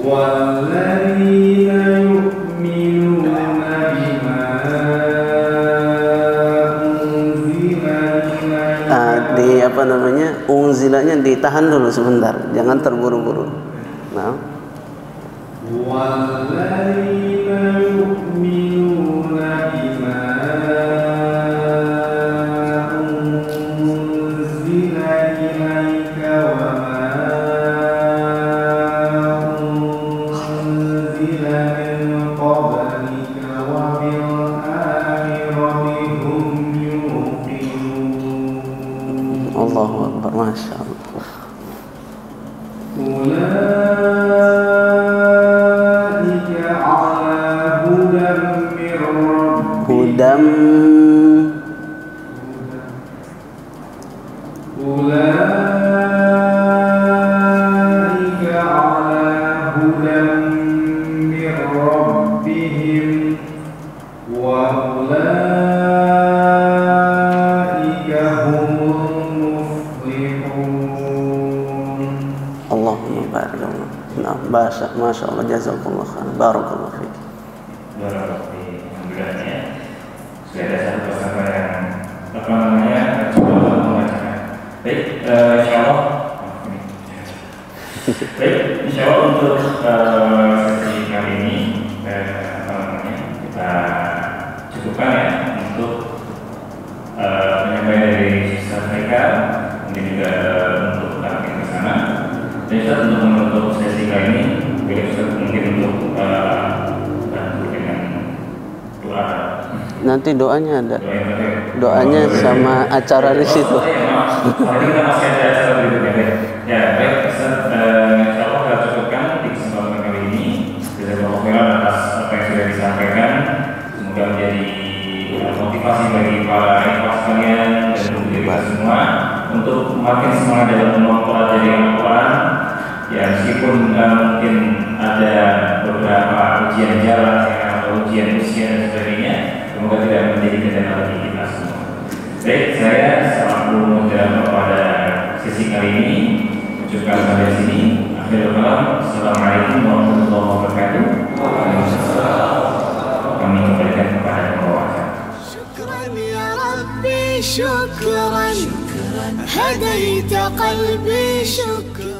walladzina yu'minuna bima unzilanya ditahan dulu sebentar, jangan terburu-buru. Nah. Walladzina Nah, Masya Allah, jazakumullah khair, barakallahu fiik. Alhamdulillah ya. Sudah ada satu peserta yang apa namanya coba membacakan. Baik, insyaallah. Baik, insyaallah untuk sesi kali ini apa namanya kita cukupkan ya untuk penyampaian dari Ustaz mereka, mungkin juga untuk tampil ke sana. Dan Ustaz untuk menutup sesi kali ini, boleh Ustaz mungkin untuk bantu dengan doa. Nanti doanya ada. Doanya sama acara di situ. Soalnya kita masih ada acara berikutnya. Ya, baik Ustaz, insyaallah kita cukupkan di kesempatan kali ini. Jazakallahu khairan atas apa yang sudah disampaikan. Semoga menjadi motivasi bagi para ikhwas sekalian dan untuk kita semua untuk makin semangat dalam mempelajari Al-Quran. Ya, meskipun mungkin ada beberapa ujian jalan atau ujian usia dan sebagainya, semoga tidak menjadi kendala bagi kita semua. Baik, saya selaku moderator pada sesi kali ini ucapkan sampai sini. Akhirul kalam, assalamualaikum warahmatullahi wabarakatuh. Kami kembalikan kepada pembawa acara. شكرا هديت قلبي شكرا